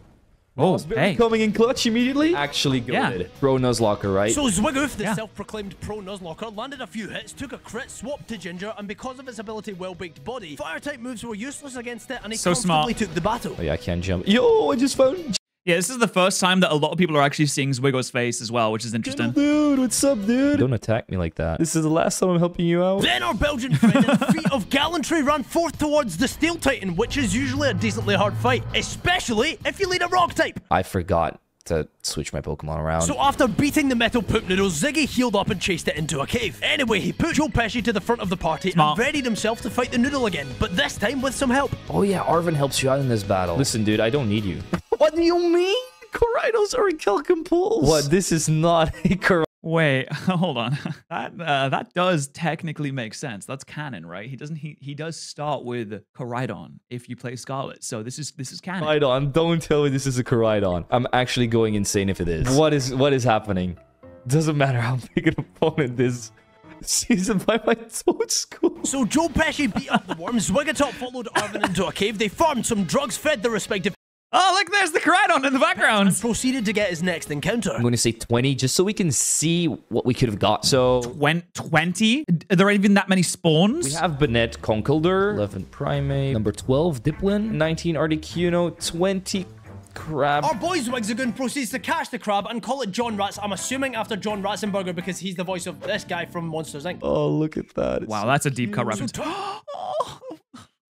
Oh, hey. Coming in clutch immediately. Actually good. Pro Nuzlocke, right? So Zwigoof, the self-proclaimed pro Nuzlocke, landed a few hits, took a crit, swapped to Ginger, and because of its ability well-baked body, Fire-type moves were useless against it, and he comfortably took the battle. Oh yeah, I can't jump. Yo, I just found... Yeah, this is the first time that a lot of people are actually seeing Zwiggle's face as well, which is interesting. Dude, what's up, dude? Don't attack me like that. This is the last time I'm helping you out. Then our Belgian friend in a feat of gallantry ran forth towards the Steel Titan, which is usually a decently hard fight, especially if you lead a rock type. I forgot to switch my Pokemon around. So after beating the metal poop noodle, Ziggy healed up and chased it into a cave. Anyway, he put Joe Pesci to the front of the party and readied himself to fight the noodle again, but this time with some help. Oh yeah, Arvin helps you out in this battle. Listen, dude, I don't need you. What do you mean? Corridos are Kelkin-Pools. What? This is not a Corridos. Wait, hold on. That does technically make sense. That's canon, right? He does start with Corridon if you play Scarlet. So this is canon. Corridon, don't tell me this is a Corridon. I'm actually going insane if it is. What is happening? Doesn't matter how big an opponent is. Seasoned by my Toad School. So Joe Pesci beat up the worms. Wiggitop followed Arvin into a cave. They farmed some drugs, fed their respective... Oh, look, there's the Corridon in the background. And proceeded to get his next encounter. I'm going to say 20 just so we can see what we could have got. So 20? Are there even that many spawns? We have Banette Conkeldurr, 11 Primate, number 12 Dipplin, 19 Articuno, 20 Crab. Our boy Zwigzagoon proceeds to catch the crab and call it John Rats. I'm assuming after John Ratzenberger because he's the voice of this guy from Monsters Inc. Oh, look at that. Wow, that's a deep cut reference.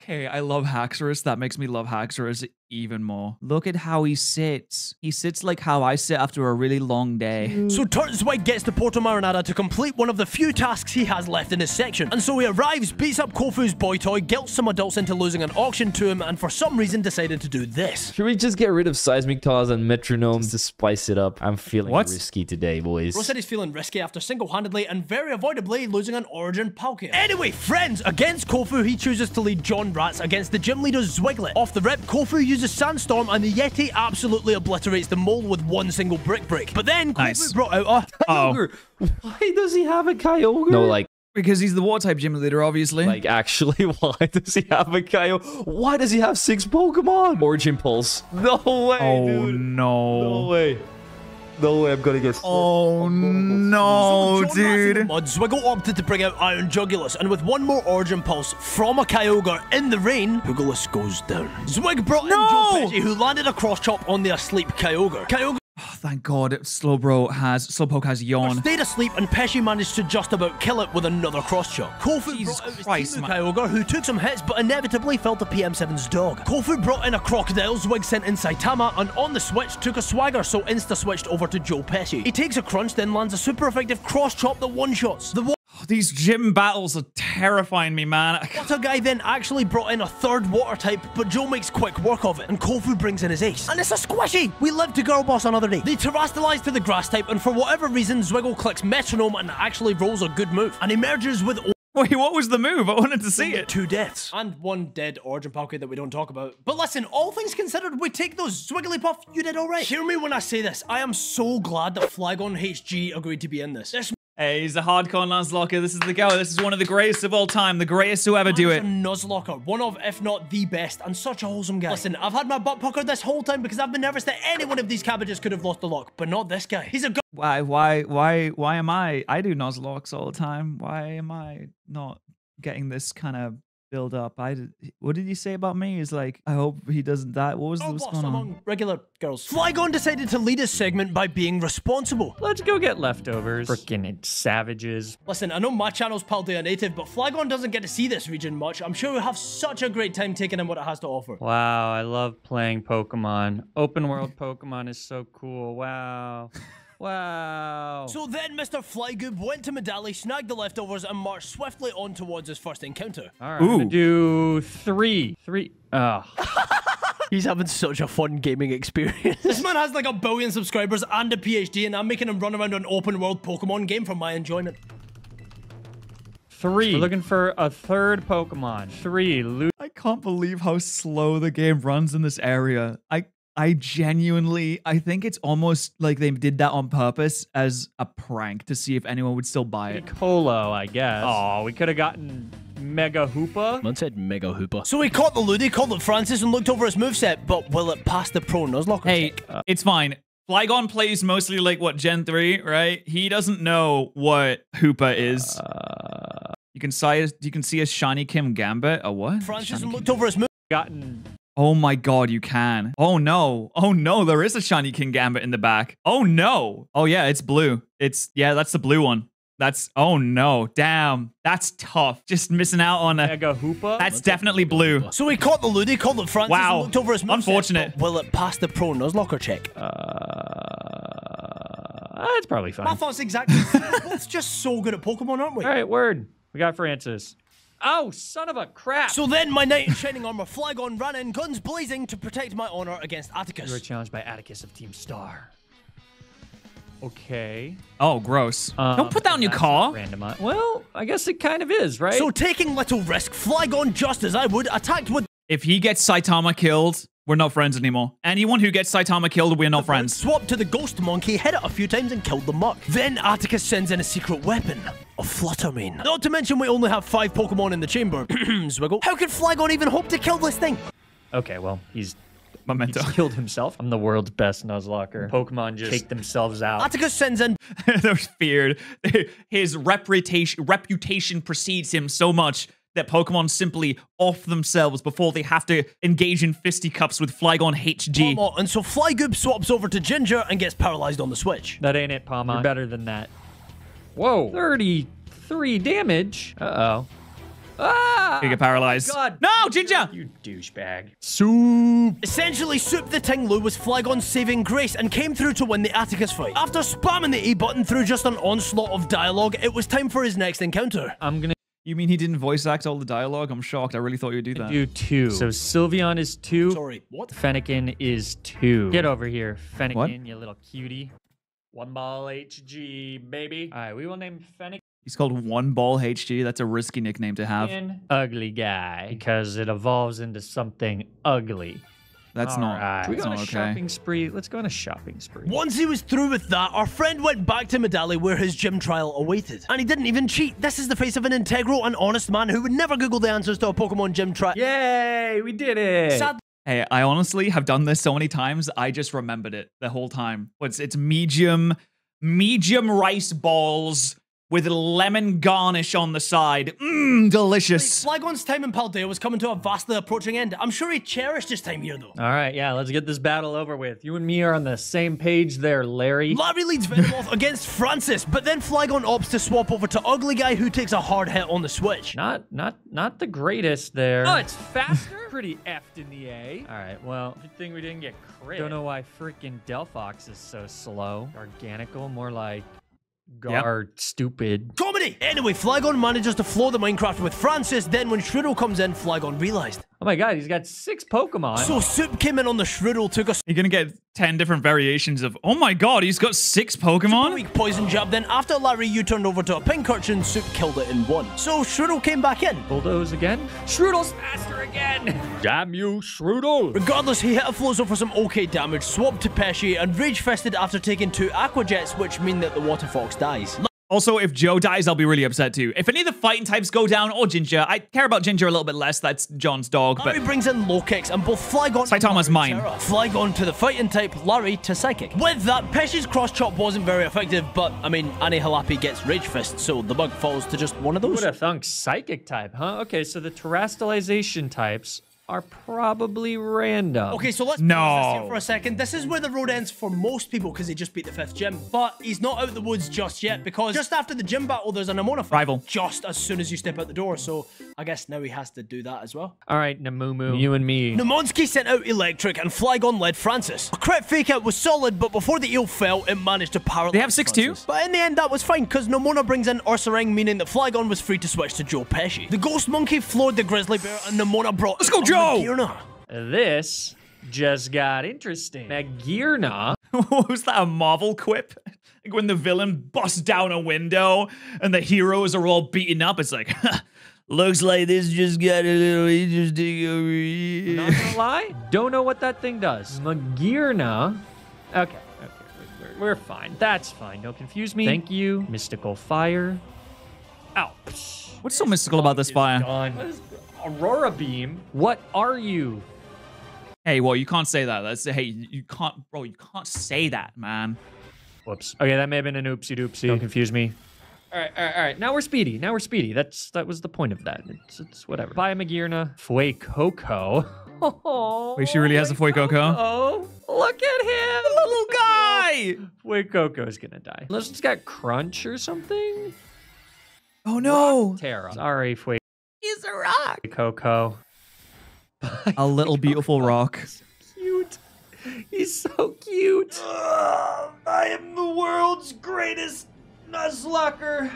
Okay, I love Haxorus. That makes me love Haxorus even more. Look at how he sits. He sits like how I sit after a really long day. So Turtzwig gets to Porto Marinada to complete one of the few tasks he has left in his section. And so he arrives, beats up Kofu's boy toy, guilts some adults into losing an auction to him, and for some reason decided to do this. Should we just get rid of Seismic Toss and Metronomes to spice it up? I'm feeling risky today, boys. Bro said he's feeling risky after single-handedly and very avoidably losing an Origin Palkia. Anyway, friends, against Kofu, he chooses to lead John Rats against the gym leader's Zwiglet. Off the rip, Kofu uses uses Sandstorm, and the Yeti absolutely obliterates the mole with one single brick break. But then Kofu brought out a Kyogre. Why does he have a Kyogre? No, like, Because he's the water type gym leader, obviously. like actually, why does he have a Kyogre? Why does he have 6 Pokemon? Origin Pulse. No way, Oh dude. no. No way. No way, I'm gonna get... Oh no, So John dude. Zwiggle opted to bring out Iron Jugulus, and with one more Origin Pulse from a Kyogre in the rain, Jugulus goes down. Zwig brought in Joe Pesci, who landed a cross chop on the asleep Kyogre. Kyogre Oh, thank God, Slowpoke has yawn. stayed asleep, and Pesci managed to just about kill it with another cross chop. Kofu Jesus brought out his Christ, Timu man. Kyogre, who took some hits but inevitably fell to PM7's dog. Kofu brought in a Crocodile, Zwig sent in Saitama, and on the switch took a Swagger, so insta-switched over to Joe Pesci. He takes a crunch, then lands a super effective cross chop that one-shots. The These gym battles are terrifying me, man. Water guy then actually brought in a third water type, but Joe makes quick work of it, and Kofu brings in his ace. And it's a squishy! We live to girl boss another day. They terrestrialize to the grass type, and for whatever reason, Zwiggle clicks Metronome and actually rolls a good move, and emerges with Wait, what was the move? I wanted to see it. 2 deaths. And 1 dead Origin Palkia that we don't talk about. But listen, all things considered, we take those. Swigglypuff, you did alright. Hear me when I say this. I am so glad that Flygon HG agreed to be in this. This Hey, he's a hardcore Nuzlocke. This is the go. This is one of the greatest of all time. The greatest to ever do man is it. a Nuzlocke, one of, if not the best, and such a wholesome guy. Listen, I've had my butt puckered this whole time because I've been nervous that any one of these cabbages could have lost the lock, but not this guy. He's a Why am I? I do Nuzlocke all the time. Why am I not getting this kind of build up? What did you say about me? Is like, I hope he doesn't die. What's boss going on? among regular girls. Flygon decided to lead his segment by being responsible. Let's go get leftovers. Frickin' savages. Listen, I know my channel's Paldea native, but Flygon doesn't get to see this region much. I'm sure we'll have such a great time taking in what it has to offer. Wow, I love playing Pokemon. Open world Pokemon is so cool. Wow. Wow. So then Mr. Flygoob went to Medali, snagged the leftovers, and marched swiftly on towards his first encounter. All right, I'm gonna do 3. Oh. He's having such a fun gaming experience. This man has like 1 billion subscribers and a PhD, and I'm making him run around an open world Pokemon game for my enjoyment. 3. We're looking for a third Pokemon. 3. I can't believe how slow the game runs in this area. I genuinely, I think it's almost like they did that on purpose as a prank to see if anyone would still buy it. Colo, I guess. Oh, we could have gotten Mega Hoopa. Man said Mega Hoopa. So he caught the Ludi, called it Francis, and looked over his moveset, but will it pass the Pro Nuzlocke Hey, check? it's fine. Flygon plays mostly like, what, Gen 3, right? He doesn't know what Hoopa is. You can see a shiny Kim Gambit. A what? Francis Shiny looked Kim- over his move. Gotten. Oh my God, you can. Oh no. Oh no, there is a shiny King Gambit in the back. Oh no. Oh yeah, it's blue. Yeah, that's the blue one. Oh no. Damn. That's tough. Just missing out on a Mega Hoopa. That's definitely blue. So he caught the Ludi, called it Francis, Wow. and looked over his moveset, Unfortunate. but will it pass the Pro Nuzlocke check? It's probably fine. My thoughts exactly. We're both just so good at Pokemon, aren't we? All right, word. We got Francis. Oh, son of a crap. So then my knight in shining armor Flygon ran in, guns blazing, to protect my honor against Atticus. You were challenged by Atticus of Team Star. Okay. Oh, gross. Don't put that on your That's car. not randomized. Well, I guess it kind of is, right? So taking little risk, Flygon, just as I would, attacked with If he gets Saitama killed, we're not friends anymore. Anyone who gets Saitama killed, we're not friends. swapped to the Ghost Monkey, hit it a few times and killed the Muck. Then Atticus sends in a secret weapon, a Fluttermane. Not to mention we only have 5 Pokemon in the chamber. Zwiggle. How could Flygon even hope to kill this thing? Okay, well, he's Memento. killed himself. I'm the world's best Nuzlocker. Pokemon just take themselves out. Atticus sends in They're feared. His reputation precedes him so much that Pokemon simply off themselves before they have to engage in fisticuffs with Flygon HG. Palma, and so Flygoob swaps over to Ginger and gets paralyzed on the switch. That ain't it, Palma. You're better than that. Whoa. 33 damage. Uh-oh. Ah! You get paralyzed. God. No, Ginger! You douchebag. Essentially, Soup the Tinglu was Flygon's saving grace and came through to win the Atticus fight. After spamming the E button through just an onslaught of dialogue, it was time for his next encounter. I'm gonna You mean he didn't voice act all the dialogue? I'm shocked. I really thought you'd do that. do 2. So Sylveon is 2. Sorry, what? Fennekin is 2. Get over here, Fennekin, What? you little cutie. 1 ball HG, baby. All right, we will name Fennekin He's called One Ball HG. That's a risky nickname to have. Ugly Guy because it evolves into something ugly. That's All right. Should we that's go on not a okay. shopping spree? Let's go on a shopping spree. Once he was through with that, our friend went back to Medali where his gym trial awaited. And he didn't even cheat. This is the face of an integral and honest man who would never Google the answers to a Pokemon gym trial. Yay, we did it. Sadly, Hey, I honestly have done this so many times, I just remembered it the whole time. It's medium rice balls with lemon garnish on the side. Mmm, delicious. Flygon's time in Paldea was coming to a vastly approaching end. I'm sure he cherished his time here, though. All right, yeah, let's get this battle over with. You and me are on the same page there, Larry. Larry leads Venomoth against Francis, but then Flygon opts to swap over to Ugly Guy, who takes a hard hit on the switch. Not the greatest there. Oh, it's faster? Pretty effed in the A. All right, well, good thing we didn't get crit. Don't know why freaking Delphox is so slow. Organical, more like stupid. Comedy! Anyway, Flygon manages to flow the Minecraft with Francis, then when Shroodle comes in, Flygon realized. Oh my god, he's got 6 Pokemon. So Soup came in on the Shroodle, took a You're gonna get 10 different variations of, oh my god, he's got 6 Pokemon? weak poison jab, then after Larry U-turned over to a Pincurchin, Soup killed it in 1. So Shroodle came back in. Bulldoze again. Shroodle's faster again. Damn you, Shroodle. Regardless, he hit a Flozo for some okay damage, swapped to Pesci, and rage-fested after taking 2 Aqua Jets, which mean that the Water Fox dies. Also, if Joe dies, I'll be really upset too. If any of the fighting types go down, or Ginger, I care about Ginger a little bit less. That's John's dog, but Larry brings in low kicks, and both Flygon Saitama's and mine. Terra. Flygon to the fighting type, Larry to psychic. With that, Pesci's cross chop wasn't very effective, but I mean, Anihalapi gets Rage Fist, so the bug falls to just one of Who those. would have thunk psychic type, huh? Okay, so the terrestrialization types are probably random. Okay, so let's pause this here for a second. This is where the road ends for most people because he just beat the 5th gym. But he's not out of the woods just yet because just after the gym battle, there's an Amona fight. Rival. Just as soon as you step out the door. So I guess now he has to do that as well. All right, Namumu, you and me. Nemonsky sent out Electric and Flygon led Francis. A crit fake out was solid, but before the eel fell, it managed to paralyze They have 6-2? Francis. But in the end, that was fine because Nomona brings in Ursaring, meaning that Flygon was free to switch to Joe Pesci. The Ghost Monkey floored the Grizzly Bear and Nomona brought Let's go, Joe! Magearna. This just got interesting. Magearna. Was that a Marvel quip? Like when the villain busts down a window and the heroes are all beaten up, it's like, looks like this just got a little interesting over here. Not gonna lie, don't know what that thing does. Magearna. Okay, we're fine. That's fine. Don't confuse me. Thank you. Mystical fire. Ow. What's so mystical about this fire? What is Aurora beam? What are you? Hey, well, you can't say that. That's hey, you can't, bro. You can't say that, man. Whoops. Okay, that may have been an oopsie doopsie. Don't confuse me. All right. Now we're speedy. That was the point of that. It's whatever. Bye, Magearna. Fuecoco. Oh, Wait, she really has a Fuecoco? Oh, look at him, Little guy! Fuecoco's gonna die. Unless it's got Crunch or something. Oh no! Terra. Sorry, Fuecoco. He's a rock. Coco. A little beautiful rock. Cute. He's so cute. I am the world's greatest Nuzlocker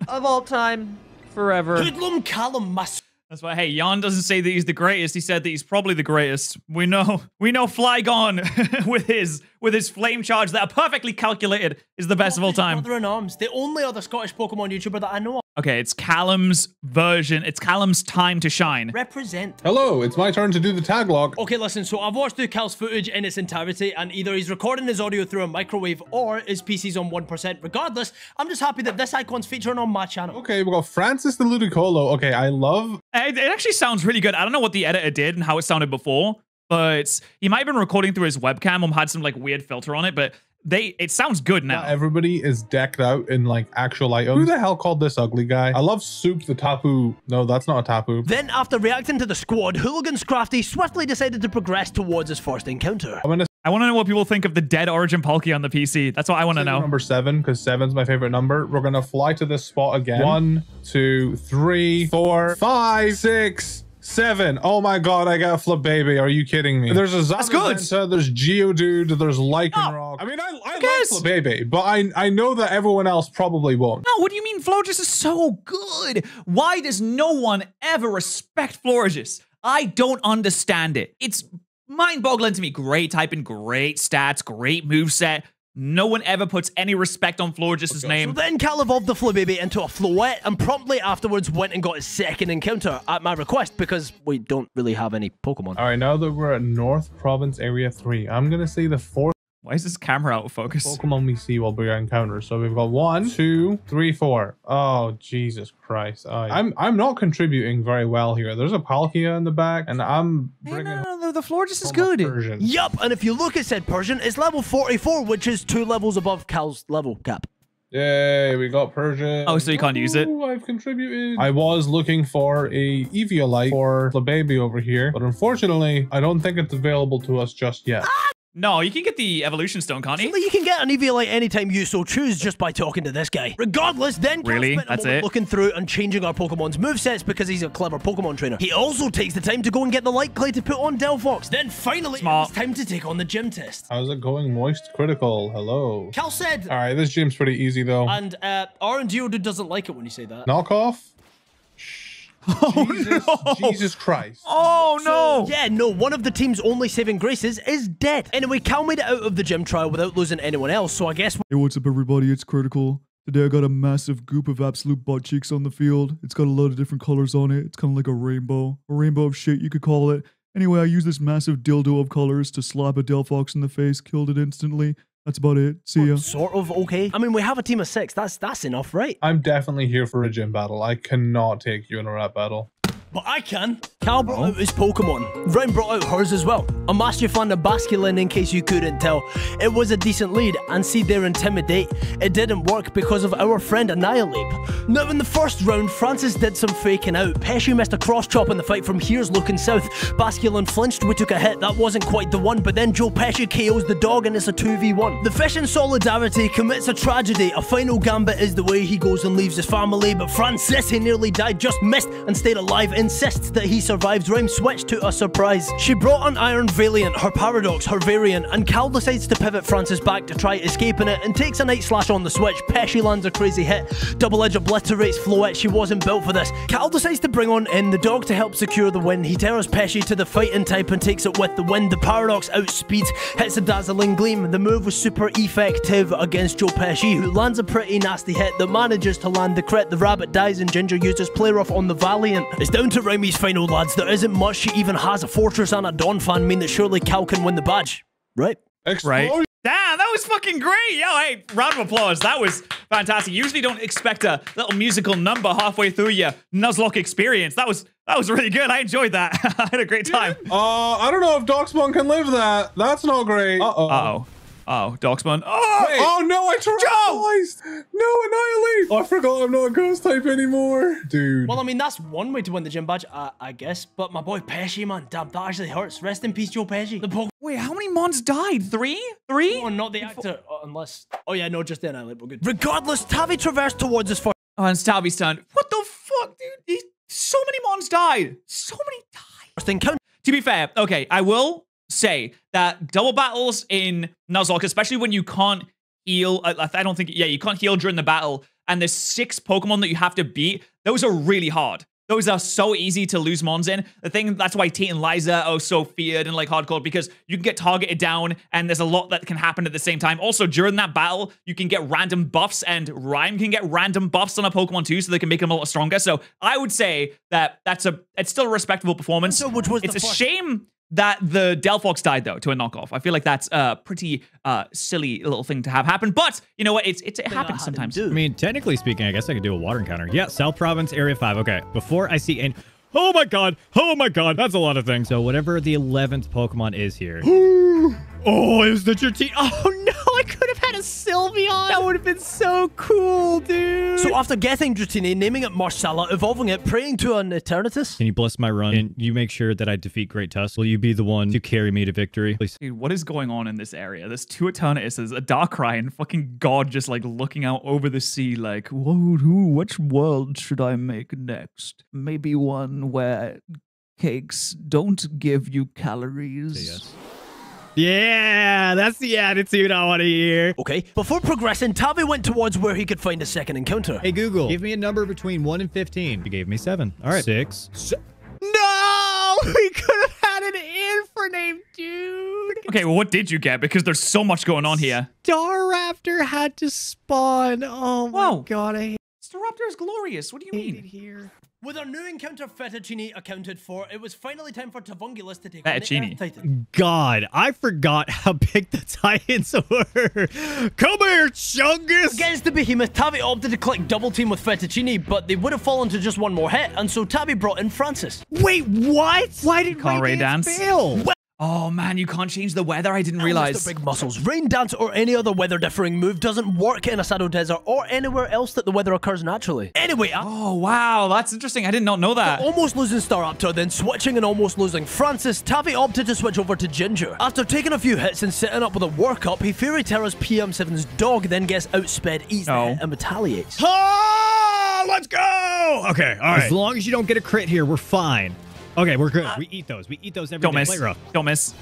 of all time, forever. Hoodlum Callum Mas. That's why, hey, Jan doesn't say that he's the greatest. He said that he's probably the greatest. We know Flygon with his flame charge that are perfectly calculated is the best of all time. Brother-in-arms, the only other Scottish Pokemon YouTuber that I know of. Okay, it's Callum's version. It's Callum's time to shine. Represent. Hello, it's my turn to do the tag log. Okay, listen, so I've watched through Cal's footage in its entirety, and either he's recording his audio through a microwave or his PC's on 1%. Regardless, I'm just happy that this icon's featuring on my channel. Okay, we've got Francis the Ludicolo. Okay, I love... It actually sounds really good. I don't know what the editor did and how it sounded before, but he might have been recording through his webcam or had some like weird filter on it, but it sounds good now. Everybody is decked out in like actual items. Who the hell called this ugly guy? I love Soup the Tapu. No, that's not a Tapu. Then, after reacting to the squad, Hooligan's Crafty swiftly decided to progress towards his first encounter. I want to know what people think of the dead Origin Palkia on the PC. That's what I want to know. Number 7, because 7's my favorite number. We're gonna fly to this spot again. 1, 2, 3, 4, 5, 6, 7. Oh my god, I got a flip baby. Are you kidding me? There's a Zamazenta, there's Geodude, there's Lycanroc. I mean, I like flip baby, but I know that everyone else probably won't. No, what do you mean? Florges is so good. Why does no one ever respect Florges? I don't understand it. It's mind-boggling to me. Great typing, great stats, great moveset. No one ever puts any respect on Florges' name. So then Cal evolved the Flabébé into a Floette and promptly afterwards went and got his second encounter at my request because we don't really have any Pokemon. All right, now that we're at North Province Area 3, I'm going to say the 4th Why is this camera out of focus? Pokemon we see while we encounter. So we've got 1, 2, 3, 4. Oh, Jesus Christ. I'm not contributing very well here. There's a Palkia in the back, and I'm bringing... No, the Florges is good. Persian. Yup, and if you look at said Persian, it's level 44, which is 2 levels above Cal's level cap. Yay, we got Persian. Oh, so you can't use it? Ooh, I've contributed. I was looking for a Eviolite for the baby over here, but unfortunately, I don't think it's available to us just yet. No, you can get the evolution stone, can't you? So you can get an Eviolite anytime you so choose just by talking to this guy. Regardless, then Cal Really? spent a That's moment it? looking through and changing our Pokemon's movesets because he's a clever Pokemon trainer. He also takes the time to go and get the Light Clay to put on Delphox. Then finally, Smart. it's time to take on the gym test. How's it going? Moist critical. Hello. Cal said, All right, this gym's pretty easy though. and Aaron Geodude doesn't like it when you say that. Knockoff? Jesus Christ. Oh, no. Yeah, no, one of the team's only saving graces is dead. Anyway, Cal made it out of the gym trial without losing anyone else, so I guess Hey, what's up, everybody? It's Critical. Today I got a massive goop of absolute butt cheeks on the field. It's got a lot of different colors on it. It's kind of like a rainbow of shit, you could call it. Anyway, I used this massive dildo of colors to slap a Delphox in the face, killed it instantly. That's about it. See ya. sort of okay. I mean, we have a team of 6. That's enough, right? I'm definitely here for a gym battle. I cannot take you in a rap battle. But I can. Cal brought out his Pokemon. Ren brought out hers as well. A Mastiffan and Basculin, in case you couldn't tell. It was a decent lead, and see their Intimidate. It didn't work because of our friend Annihilate. Now in the first round, Francis did some faking out. Pesci missed a cross chop in the fight from Here's Looking South. Basculin flinched, we took a hit, that wasn't quite the one, but then Joe Pesci KOs the dog and it's a 2v1. The fish in solidarity commits a tragedy. A final gambit is the way he goes and leaves his family, but Francis, he nearly died, just missed and stayed alive, insists that he survives. Rhyme switched to a surprise. She brought an Iron Valiant, her Paradox, her variant, and Cal decides to pivot Francis back to try escaping it and takes a Night Slash on the switch. Pesci lands a crazy hit. Double Edge obliterates Floette. She wasn't built for this. Cal decides to bring on In the dog to help secure the win. He tears Pesci to the fighting type and takes it with the wind. The Paradox outspeeds, hits a dazzling gleam. The move was super effective against Joe Pesci, who lands a pretty nasty hit that manages to land the crit. The rabbit dies and Ginger uses Play Rough on the Valiant. It's down to Remy's final, lads. There isn't much. She even has a Fortress and a Dawn fan, mean that surely Cal can win the badge. Right? Right. Damn, that was fucking great. Yo, hey, round of applause. That was fantastic. Usually don't expect a little musical number halfway through your Nuzlocke experience. That was really good. I enjoyed that. I had a great time. I don't know if Doxmon can live that. That's not great. Uh-oh. Oh, Doxmon. Oh, Wait. Oh no, I tried. No, Annihilate. Oh, I forgot I'm not a ghost type anymore. Dude. Well, I mean, that's one way to win the gym badge, I guess. But my boy Pesci, man, damn, that actually hurts. Rest in peace, Joe Pesci. The Wait, how many Mons died? 3? 3? Oh, not the actor, unless... Oh yeah, no, just the Annihilate, we're good. Regardless, Tavi traversed towards his first... Oh, and Stabby's turn. What the fuck, dude? So many Mons died. So many died. encounter. To be fair, okay, I will say that double battles in Nuzlocke, especially when you can't heal, I don't think, yeah, you can't heal during the battle, and there's 6 Pokemon that you have to beat, those are really hard. Those are so easy to lose Mons in. The thing, that's why Tate and Liza are so feared and like hardcore, because you can get targeted down and there's a lot that can happen at the same time. Also, during that battle, you can get random buffs, and Rhyme can get random buffs on a Pokemon too, so they can make them a lot stronger. So I would say that it's still a respectable performance. So which was it's a shame that the Delphox died, though, to a knockoff. I feel like that's a pretty silly little thing to have happen. But you know what? It happens sometimes. I mean, technically speaking, I guess I could do a water encounter. Yeah, South Province, Area 5. Okay, before I see any... Oh my god, that's a lot of things. So whatever the 11th Pokemon is here. Oh, is that your team? Oh no, I could have had a Sylveon. That would have been so cool, dude. So after getting Dratini, naming it Marcella, evolving it, praying to an Eternatus. Can you bless my run? And you make sure that I defeat Great Tusk? Will you be the one to carry me to victory? Please. Dude, what is going on in this area? There's 2 Eternatuses, a Darkrai, and fucking God just like looking out over the sea like, whoa, which world should I make next? Maybe one where cakes don't give you calories. Yes. Yeah, that's the attitude I want to hear. Okay, before progressing, Tavi went towards where he could find a second encounter. Hey, Google, give me a number between 1 and 15. You gave me 7. All right. 6. No! We could have had an Infernape, dude. Okay, well, what did you get? Because there's so much going on here. Staraptor had to spawn. Oh my Whoa. god, I hate Staraptor is glorious. What do you mean? it here. With our new encounter Fettuccine accounted for, it was finally time for Tavungulus to take Fettuccine. on the Earth Titan. God, I forgot how big the Titans were. Come here, Chungus. Against the behemoth, Tavi opted to click double team with Fettuccine, but they would have fallen to just one more hit, and so Tavi brought in Francis. Wait, what? Why did Can't rain dance. fail? Oh, man, you can't change the weather. I didn't realize. Big muscles. Rain dance or any other weather differing move doesn't work in a Shadow Desert or anywhere else that the weather occurs naturally. Anyway, Oh, wow. That's interesting. I did not know that. almost losing Staraptor, then switching and almost losing Francis, Tavi opted to switch over to Ginger. After taking a few hits and setting up with a workup, he Fury Terra's PM7's dog, then gets outsped, eats the hit, and retaliates. Oh, let's go. Okay, all right. As long as you don't get a crit here, we're fine. Okay, we're good. We eat those. We eat those every Don't day. miss. Play rough. Don't miss.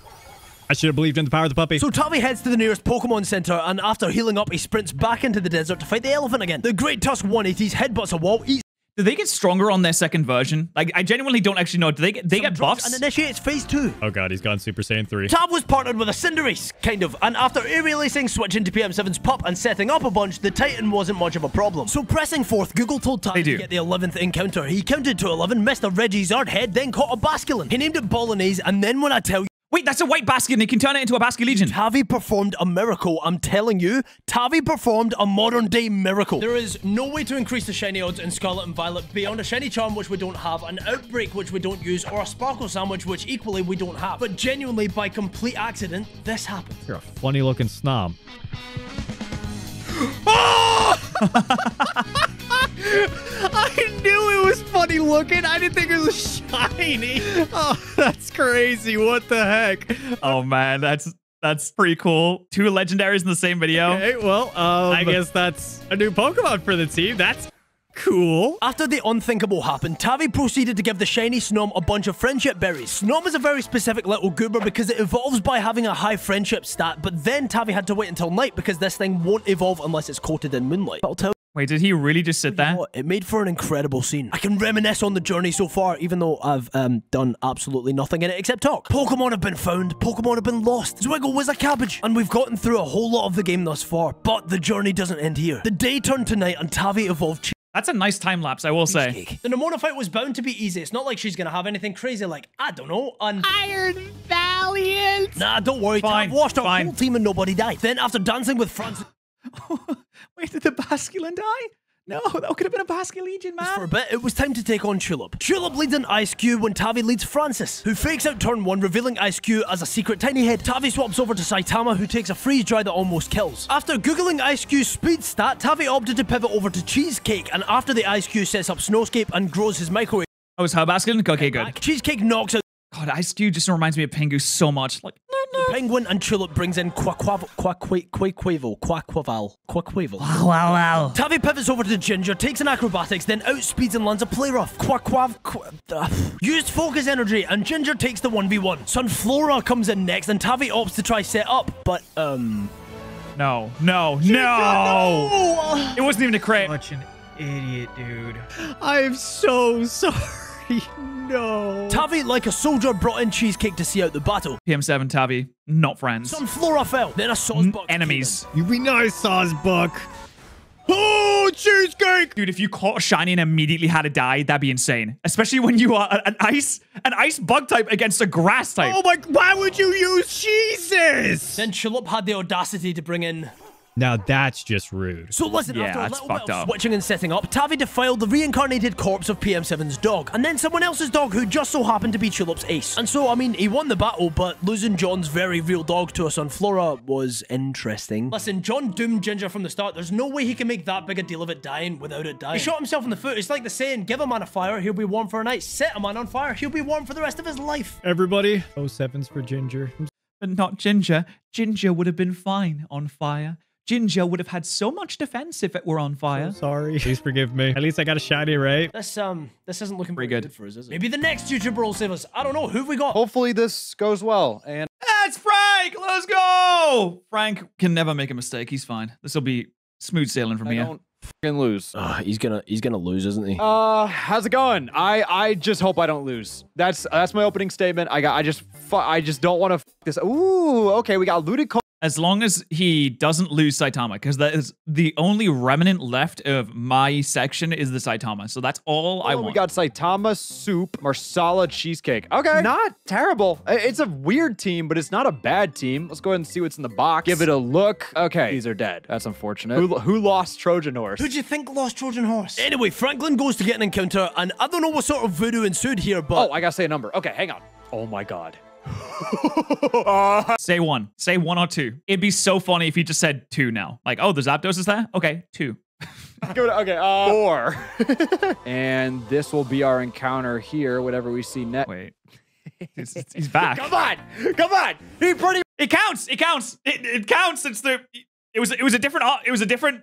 I should have believed in the power of the puppy. So Tavi heads to the nearest Pokemon Center, and after healing up, he sprints back into the desert to fight the elephant again. The Great Tusk 180s, headbutts a wall, eats Do they get stronger on their second version? Like, I genuinely don't actually know. Do they get buffs? and initiates phase 2. Oh god, he's gone Super Saiyan 3. Tav was partnered with a Cinderace, kind of, and after aerializing, switching to PM7's pup, and setting up a bunch, the Titan wasn't much of a problem. So pressing forth, Google told Tav to get the 11th encounter. He counted to 11, missed a Reggie-Zard head, then caught a Basculin. He named it Bolognese, and then when I tell you, Wait, that's a white basket and he can turn it into a Basculegion. Tavi performed a miracle. I'm telling you, Tavi performed a modern-day miracle. There is no way to increase the shiny odds in Scarlet and Violet beyond a shiny charm, which we don't have, an outbreak, which we don't use, or a sparkle sandwich, which equally we don't have. But genuinely, by complete accident, this happened. You're a funny-looking snob. I knew it was funny looking. I didn't think it was shiny. Oh, that's crazy. What the heck? Oh man, that's pretty cool. 2 legendaries in the same video. Okay, well, I guess that's a new Pokemon for the team. That's cool. After the unthinkable happened, Tavi proceeded to give the shiny Snom a bunch of friendship berries. Snom is a very specific little goober because it evolves by having a high friendship stat, but then Tavi had to wait until night because this thing won't evolve unless it's coated in moonlight. But I'll tell Wait, did he really just sit there? It made for an incredible scene. I can reminisce on the journey so far, even though I've done absolutely nothing in it except talk. Pokemon have been found, Pokemon have been lost. Zwiggle was a cabbage, and we've gotten through a whole lot of the game thus far, but the journey doesn't end here. The day turned to night and Tavi evolved That's a nice time lapse, I will say. The Nemona fight was bound to be easy. It's not like she's gonna have anything crazy like, I don't know, Iron Valiant. Nah, don't worry, Fine, Tav washed our fine. whole team and nobody died. Then after dancing with Francis Wait, did the Basculin die? No, that could have been a Basculegion, man. for a bit, it was time to take on Tulip. Tulip leads an Ice Cube when Tavi leads Francis, who fakes out turn 1, revealing Ice Cube as a secret tiny head. Tavi swaps over to Saitama, who takes a freeze dry that almost kills. After googling Ice Cube's speed stat, Tavi opted to pivot over to Cheesecake, and after the Ice Cube sets up Snowscape and grows his microwave. Oh, it's her Basculin? Okay, good. Cheesecake knocks out God, Ice Cube just reminds me of Pingu so much. Like, the Penguin, and Tulip brings in Quaquaval. Wow. Tavi pivots over to Ginger, takes an acrobatics, then outspeeds and lands a play rough. Used focus energy, and Ginger takes the 1v1. Sunflora comes in next, and Tavi opts to try set up, but No. It wasn't even a crit. Such an idiot, dude. I am so sorry. No. Tavi, like a soldier, brought in Cheesecake to see out the battle. PM7 Tavi, not friends. Sunflora fell, then a Sawsbuck. Enemies. You be nice, Sawsbuck. Oh, Cheesecake! Dude, if you caught a shiny and immediately had to die, that'd be insane. Especially when you are an ice bug type against a grass type. Oh my, why would you use Jesus? Then Tulip had the audacity to bring in... Now that's just rude. So listen, Yeah, after a that's little bit fucked of up. switching and setting up, Tavi defiled the reincarnated corpse of PM7's dog, and then someone else's dog who just so happened to be Tulip's ace. And so, I mean, he won the battle, but losing John's very real dog to a Sunflora was interesting. Listen, John doomed Ginger from the start. There's no way he can make that big a deal of it dying without it dying. He shot himself in the foot. It's like the saying, give a man a fire, he'll be warm for a night. Set a man on fire, he'll be warm for the rest of his life. Everybody, 07s for Ginger. But not Ginger. Ginger would have been fine on fire. Ginger would have had so much defense if it were on fire. So sorry. Please forgive me. At least I got a shiny, right? This isn't looking Pretty very good. for us, is it? Maybe the next YouTuber will save us. I don't know. Who've we got? Hopefully this goes well. And That's Frank! Let's go! Frank can never make a mistake. He's fine. This will be smooth sailing from I here. don't Fucking lose. He's gonna lose, isn't he? How's it going? I just hope I don't lose. That's my opening statement. I just don't want to f this. Ooh, okay, we got looted. As long as he doesn't lose Saitama, because that is the only remnant left of my section is the Saitama. So that's all I want. We got Saitama, soup, Marsala, cheesecake. Okay, not terrible. It's a weird team, but it's not a bad team. Let's go ahead and see what's in the box. Give it a look. Okay, these are dead. That's unfortunate. Who lost Trojan Horse? Who'd you think lost Trojan Horse? Anyway, Franklin goes to get an encounter, and I don't know what sort of voodoo ensued here, but... Oh, I gotta say a number. Okay, hang on. Oh my god. Say one. Say 1 or 2. It'd be so funny if he just said 2 now. Like, oh, the Zapdos is there? Okay, 2. Okay, 4. And this will be our encounter here, whatever we see next. Wait. He's back. Come on! He pretty... It counts! It counts! It counts! It was a different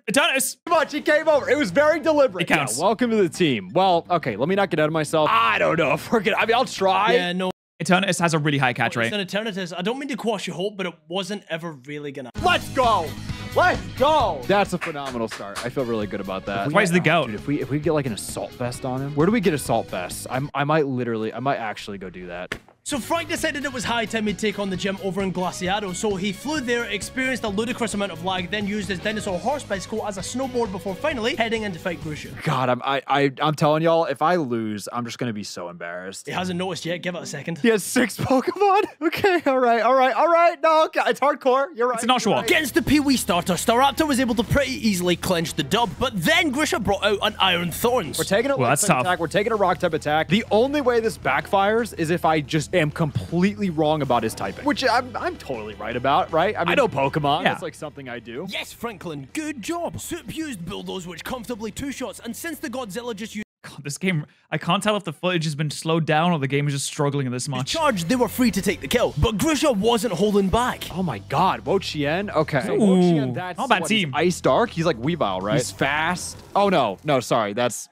Eternus. Too much, he came over. It was very deliberate. It counts. Yeah, welcome to the team. Well, okay, let me not get out of myself. I don't know if we're gonna... I mean, I'll try. Yeah, no. Eternus has a really high catch rate. It's an Eternatus. I don't mean to quash your hope, but it wasn't ever really gonna... Let's go! Let's go! That's a phenomenal start. I feel really good about that. Where's the goat? Dude, if we get like an assault vest on him, where do we get assault vests? I might actually go do that. So Frank decided it was high time he'd take on the gym over in Glaciado, so he flew there, experienced a ludicrous amount of lag, then used his dinosaur horse bicycle as a snowboard before finally heading in to fight Grusha. God, I'm telling y'all, if I lose, I'm just gonna be so embarrassed. He hasn't noticed yet. Give it a second. He has 6 Pokemon. Okay, all right. No, okay, it's hardcore. You're right. It's an Oshawott. Against the Pee-wee starter, Staraptor was able to pretty easily clinch the dub, but then Grusha brought out an Iron Thorns. We're taking a that's tough. attack. We're taking a rock type attack. The only way this backfires is if I just am completely wrong about his typing, which I'm totally right about, right? I mean, I know Pokemon. Yeah. That's like something I do. Yes, Franklin, good job. Soup used Bulldoze, which comfortably 2-shots, and since the Godzilla just used God, this game, I can't tell if the footage has been slowed down or the game is just struggling this much. charge, they were free to take the kill, but Grusha wasn't holding back. Oh my god, Wo-Chien. Okay. So Ooh, Wo-Chien, that's not a bad what, team. He's Ice Dark. He's like Weavile, right? He's fast. Oh no, sorry. That's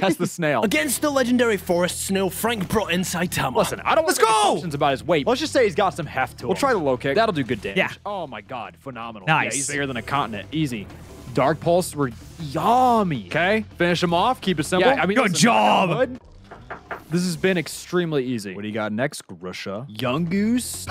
that's the snail. Against the legendary forest snail, Frank brought in Saitama. Listen, I don't want to make assumptions about his weight. Let's just say he's got some heft to him. We'll try the low kick. That'll do good damage. Yeah. Oh my god, phenomenal. Nice. Yeah, he's bigger than a continent. Easy. Dark Pulse were yummy. Okay, finish him off. Keep it simple. Yeah, I mean, good job. This has been extremely easy. What do you got next, Grusha? Young Goose.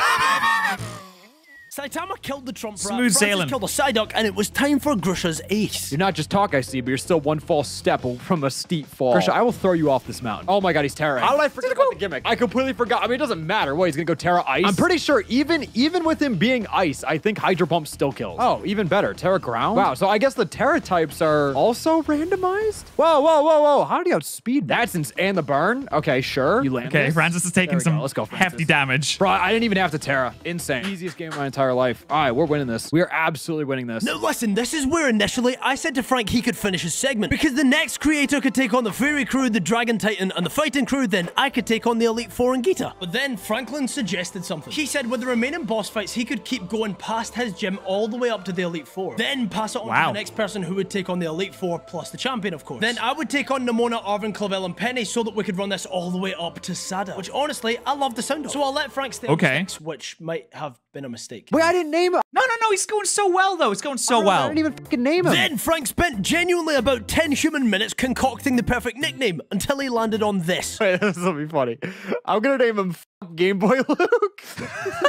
Saitama killed the Trump rat, Smooth sailing. killed the Psyduck, and it was time for Grusha's ace. You're not just talk, I see, but you're still one false step from a steep fall. Grusha, I will throw you off this mountain. Oh my god, he's Terra. How did I forget about the gimmick? I completely forgot. I mean, it doesn't matter. What, he's gonna go Terra Ice? I'm pretty sure even with him being Ice, I think Hydro Pump still kills. Oh, even better. Terra Ground? Wow, so I guess the Terra types are also randomized? Whoa. How did he outspeed? That's and the burn? Okay, sure. You land Okay, this? Francis is taking some Let's go, Francis. hefty damage. Bro, I didn't even have to Terra. Insane. Easiest game of my entire life. All right, we're winning this. We are absolutely winning this. Now listen, this is where initially I said to Frank he could finish his segment, because the next creator could take on the Fairy Crew, the Dragon Titan, and the Fighting Crew, then I could take on the Elite Four and Gita. But then Franklin suggested something. He said with the remaining boss fights, he could keep going past his gym all the way up to the Elite Four, then pass it on to the next person who would take on the Elite Four plus the champion, of course. Then I would take on Nimona, Arvin, Clavel, and Penny so that we could run this all the way up to Sada, which honestly, I love the sound of. So I'll let Frank stay on 6, which might have been a mistake. Wait, I didn't name it. No, he's going so well, though. It's going so well. I didn't even fucking name him. Then Frank spent genuinely about 10 human minutes concocting the perfect nickname until he landed on this. Wait, this will be funny. I'm gonna name him Game Boy Luke.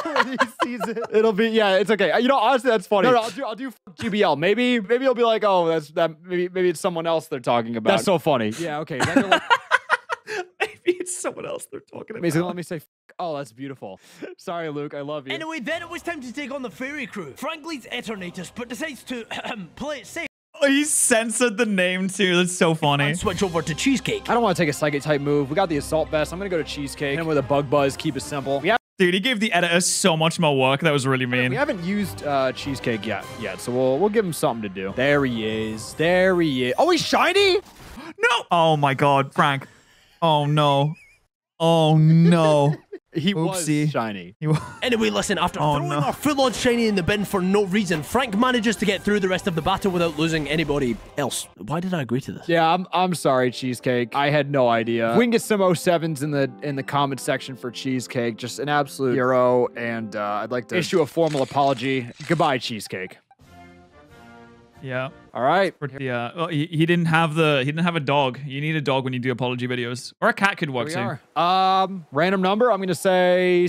When he sees it, it'll be, yeah, it's okay. You know, honestly, that's funny. No, I'll do GBL. Maybe he'll be like, oh, maybe it's someone else they're talking about. That's so funny. Yeah, okay. Maybe it's someone else they're talking about. Let me say, oh, that's beautiful. Sorry, Luke, I love you. Anyway, then it was time to take on the Fairy Crew. Frank leads Eternatus, but decides to play it safe. Oh, he censored the name too. That's so funny. And switch over to Cheesecake. I don't want to take a Psychic type move. We got the Assault Vest. I'm gonna go to Cheesecake. And with a Bug Buzz, keep it simple. Dude, he gave the editor so much more work. That was really mean. We haven't used Cheesecake yet, so we'll give him something to do. There he is. There he is. Oh, he's shiny? No. Oh my God, Frank. Oh no. Oh no. He was shiny. Anyway, listen, after throwing our full-on shiny in the bin for no reason, Frank manages to get through the rest of the battle without losing anybody else. Why did I agree to this? Yeah, I'm sorry, Cheesecake. I had no idea. We can get some 07s in the comment section for Cheesecake. Just an absolute hero, and I'd like to issue a formal apology. Goodbye, Cheesecake. Yeah. All right. Yeah. Well, he didn't have a dog. You need a dog when you do apology videos, or a cat could work too. Random number. I'm gonna say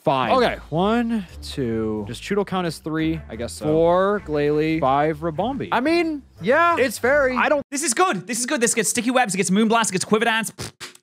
5. Okay. 1, 2. Does Chudo count as 3? I guess so. 4 Glalie, 5 Rabombi. I mean, yeah, it's fairy. This is good. This is good. This gets sticky webs. It gets moonblast. It gets quiver dance.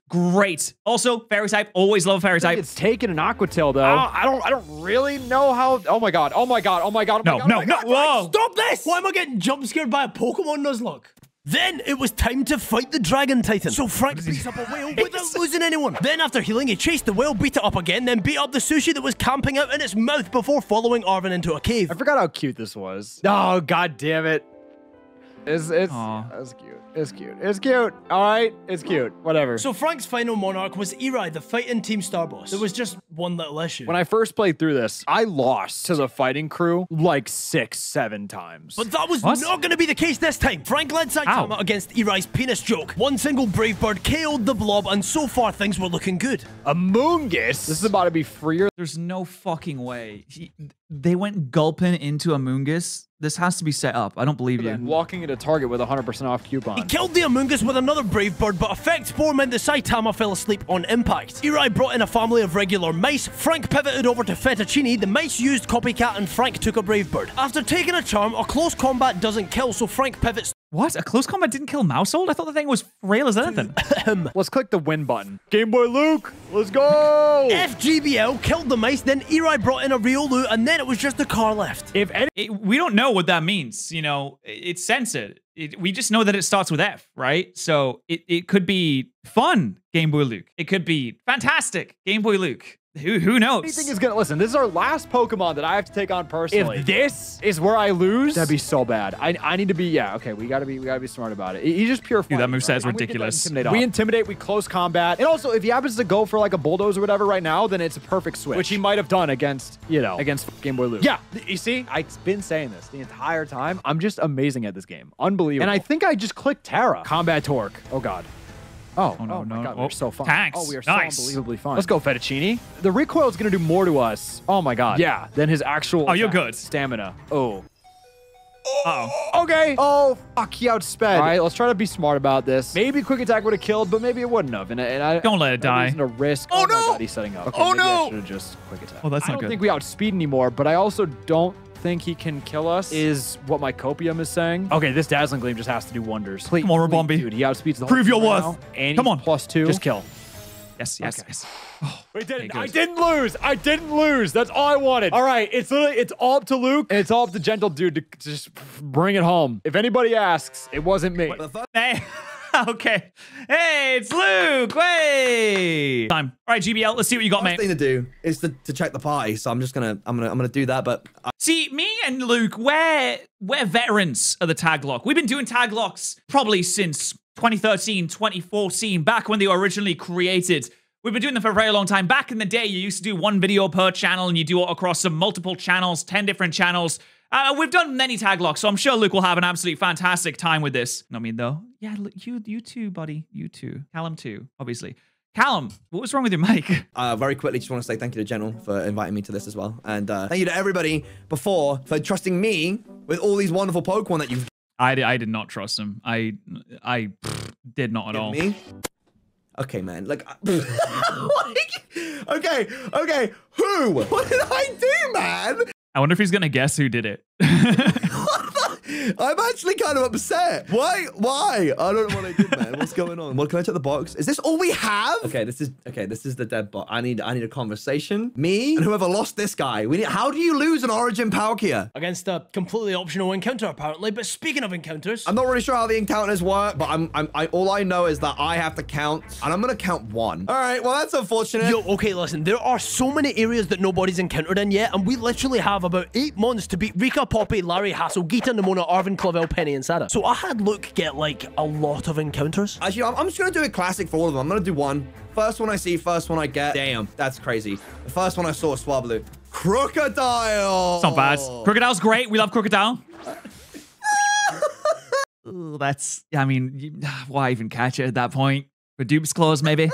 Great. Also, fairy type. Always love a fairy type. It's taken an Aqua Tail though. I don't really know how. Oh my god. Oh my god. Oh my god. No. Whoa. Stop this! Why am I getting jump scared by a Pokemon Nuzlocke? Then it was time to fight the Dragon Titan. So Frank beats up a whale without losing anyone. Then after healing, he chased the whale, beat it up again, then beat up the sushi that was camping out in its mouth before following Arvin into a cave. I forgot how cute this was. Oh god damn it. It's cute. It's cute. It's cute. All right. It's cute. Whatever. So Frank's final monarch was Eri, the fighting team star boss. There was just one little issue. When I first played through this, I lost to the fighting crew like 6, 7 times. But that was not going to be the case this time. Frank led Saitama against Eri's penis joke. One single Brave Bird KO'd the blob, and so far things were looking good. Amoonguss? This is about to be freer. There's no fucking way. They went gulping into Amoonguss. This has to be set up. I don't believe you. Walking into Target with a 100% off coupon. He killed the Amoonguss with another Brave Bird, but Effect 4 meant that Saitama fell asleep on impact. Eri brought in a family of regular mice. Frank pivoted over to Fettuccine. The mice used Copycat, and Frank took a Brave Bird. After taking a charm, a close combat doesn't kill, so Frank pivots. What? A close combat didn't kill Mousehold? I thought the thing was frail as anything. Let's click the win button. Game Boy Luke, let's go! FGBL killed the mice, then Eri brought in a Riolu, and then it was just the car left. We don't know what that means. You know, it's censored. We just know that it starts with F, right? So it could be fun, Game Boy Luke. It could be fantastic, Game Boy Luke. Who knows? Anything is gonna listen. This is our last Pokemon that I have to take on personally. If this is where I lose, that'd be so bad. I need to be. Yeah, okay. We gotta be smart about it. He's just pure fun. Dude, that moveset is ridiculous. We intimidate. We close combat. And also, if he happens to go for like a bulldoze or whatever right now, then it's a perfect switch, which he might have done against Game Boy Luke. Yeah, you see, I've been saying this the entire time. I'm just amazing at this game. Unbelievable. And I think I just clicked Terra. Combat Torque. Oh god. Oh no, my god, we're so fun. Thanks. Oh, we are so unbelievably fun. Let's go, Fettuccine. The recoil is going to do more to us. Oh my god. Yeah, than his actual you're good. Stamina. Oh. Uh-oh. Okay. Oh, fuck, he outsped. All right, let's try to be smart about this. Maybe Quick Attack would have killed, but maybe it wouldn't have. And I don't let it die. A risk. Oh, no. My god, he's setting up. Okay, oh, no. I should have just Quick Attack. Oh, that's not good. I don't think we outspeed anymore, but I also don't think he can kill us, is what my copium is saying. Okay, this Dazzling Gleam just has to do wonders. Come on, Rabombi. Dude, he outspeeds the whole Prove your team worth. now, and come on. +2. Just kill. Yes. Oh, I didn't lose. I didn't lose. That's all I wanted. All right, it's all up to Luke, and it's all up to Gentle Dude to just bring it home. If anybody asks, it wasn't me. Hey. Okay. Hey, it's Luke. Hey. Time. All right, GBL. Let's see what you got, mate. The thing to do is to check the party. So I'm gonna do that. But see, me and Luke, we're veterans of the tag lock. We've been doing tag locks probably since 2013, 2014, back when they were originally created. We've been doing them for a very long time. Back in the day, you used to do one video per channel, and you do it across some multiple channels, 10 different channels. We've done many tag locks, so I'm sure Luke will have an absolutely fantastic time with this. I mean, though, yeah, you too, buddy. You too. Callum too, obviously. Callum, what was wrong with your mic? Very quickly, just want to say thank you to General for inviting me to this as well. And thank you to everybody before for trusting me with all these wonderful Pokemon that you've... I did not trust him. I did not at all. Me? Okay, man. Like, okay. Who? What did I do, man? I wonder if he's gonna guess who did it. I'm actually kind of upset. Why? I don't know what I did, man. What's going on? What, can I check the box? Is this all we have? Okay, this is the dead bot. I need a conversation. Me and whoever lost this guy. How do you lose an Origin Palkia? Against a completely optional encounter, apparently. But speaking of encounters, I'm not really sure how the encounters work, but all I know is that I have to count, and I'm gonna count 1. All right, well that's unfortunate. Yo, okay, listen. There are so many areas that nobody's encountered in yet, and we literally have about 8 months to beat Rika, Poppy, Larry, Hassel, Geeta, Nimona, Arvin, Clavel, Penny, and Sada. So I had Luke get like a lot of encounters. Actually, I'm just gonna do a classic for all of them. I'm gonna do 1. First one I see, first one I get. Damn, that's crazy. The first one I saw, Swablu. Crocodile. It's not bad. Crocodile's great. We love Crocodile. Ooh, that's, I mean, why even catch it at that point? For Dupe's Claws, maybe?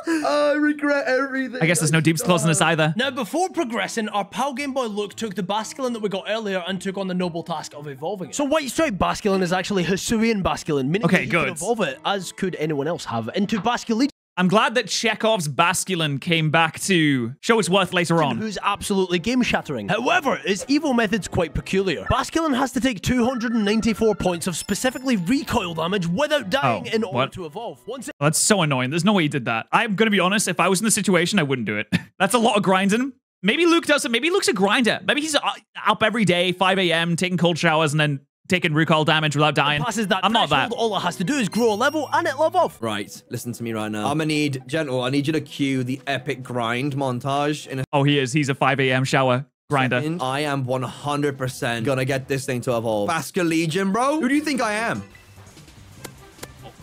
I regret everything. I guess there's no dupes clause in this either. Now, before progressing, our pal Game Boy Luke took the Basculin that we got earlier and took on the noble task of evolving it. So White Stripe Basculin is actually Hisuian Basculin, meaning that you can evolve it, as could anyone else have, into Basculegion. I'm glad that Chekhov's Basculin came back to show its worth later on. Who's absolutely game-shattering. However, its evo method's quite peculiar. Basculin has to take 294 points of specifically recoil damage without dying in order to evolve. That's so annoying. There's no way he did that. I'm going to be honest. If I was in the situation, I wouldn't do it. That's a lot of grinding. Maybe Luke does it. Maybe Luke's a grinder. Maybe he's up every day, 5 a.m., taking cold showers, and then taking recoil damage without dying. I'm not that. All it has to do is grow a level and it level off. Right, listen to me right now. I'm gonna need, Gentle, I need you to cue the epic grind montage. Oh, he is. He's a 5 a.m. shower grinder. I am 100% gonna get this thing to evolve. Basculegion, bro. Who do you think I am?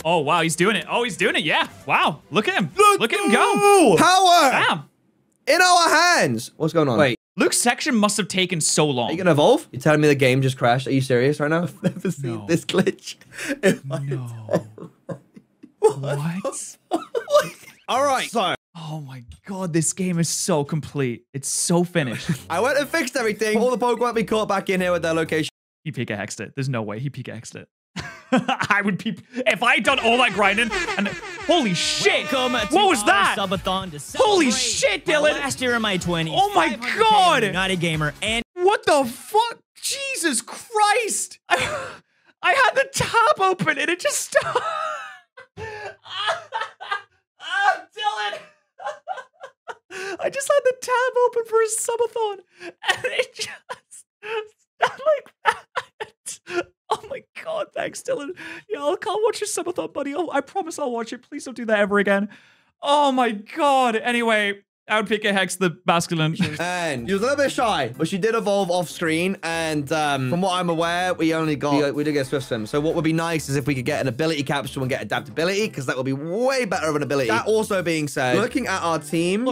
Oh, wow, he's doing it. Oh, he's doing it, yeah. Wow, look at him. Look at him go. Power! Damn. In our hands. What's going on? Wait. Luke's section must have taken so long. Are you gonna evolve? You're telling me the game just crashed? Are you serious right now? I've never seen this glitch. What? All right, so. Oh my god, this game is so complete. It's so finished. I went and fixed everything. All the Pokemon be caught back in here with their location. He Pika-Hexed it. There's no way he Pika-Hexed it. I would peep if I'd done all that grinding and holy shit! What was that? Holy shit, Dylan! Last year in my 20s. Oh my god! Not a gamer, and what the fuck? Jesus Christ! I had the tab open and it just stopped. Dylan! I just had the tab open for a subathon and it just stopped like that. Oh my god, thanks, Dylan. Yeah, I'll watch your subathon, buddy. I promise I'll watch it. Please don't do that ever again. Oh my god. Anyway, I would Pika-Hex the Basculin. And she was a little bit shy, but she did evolve off screen. And from what I'm aware, we did get Swift Swim. So what would be nice is if we could get an ability capsule and get adaptability, because that would be way better of an ability. That also being said, looking at our team,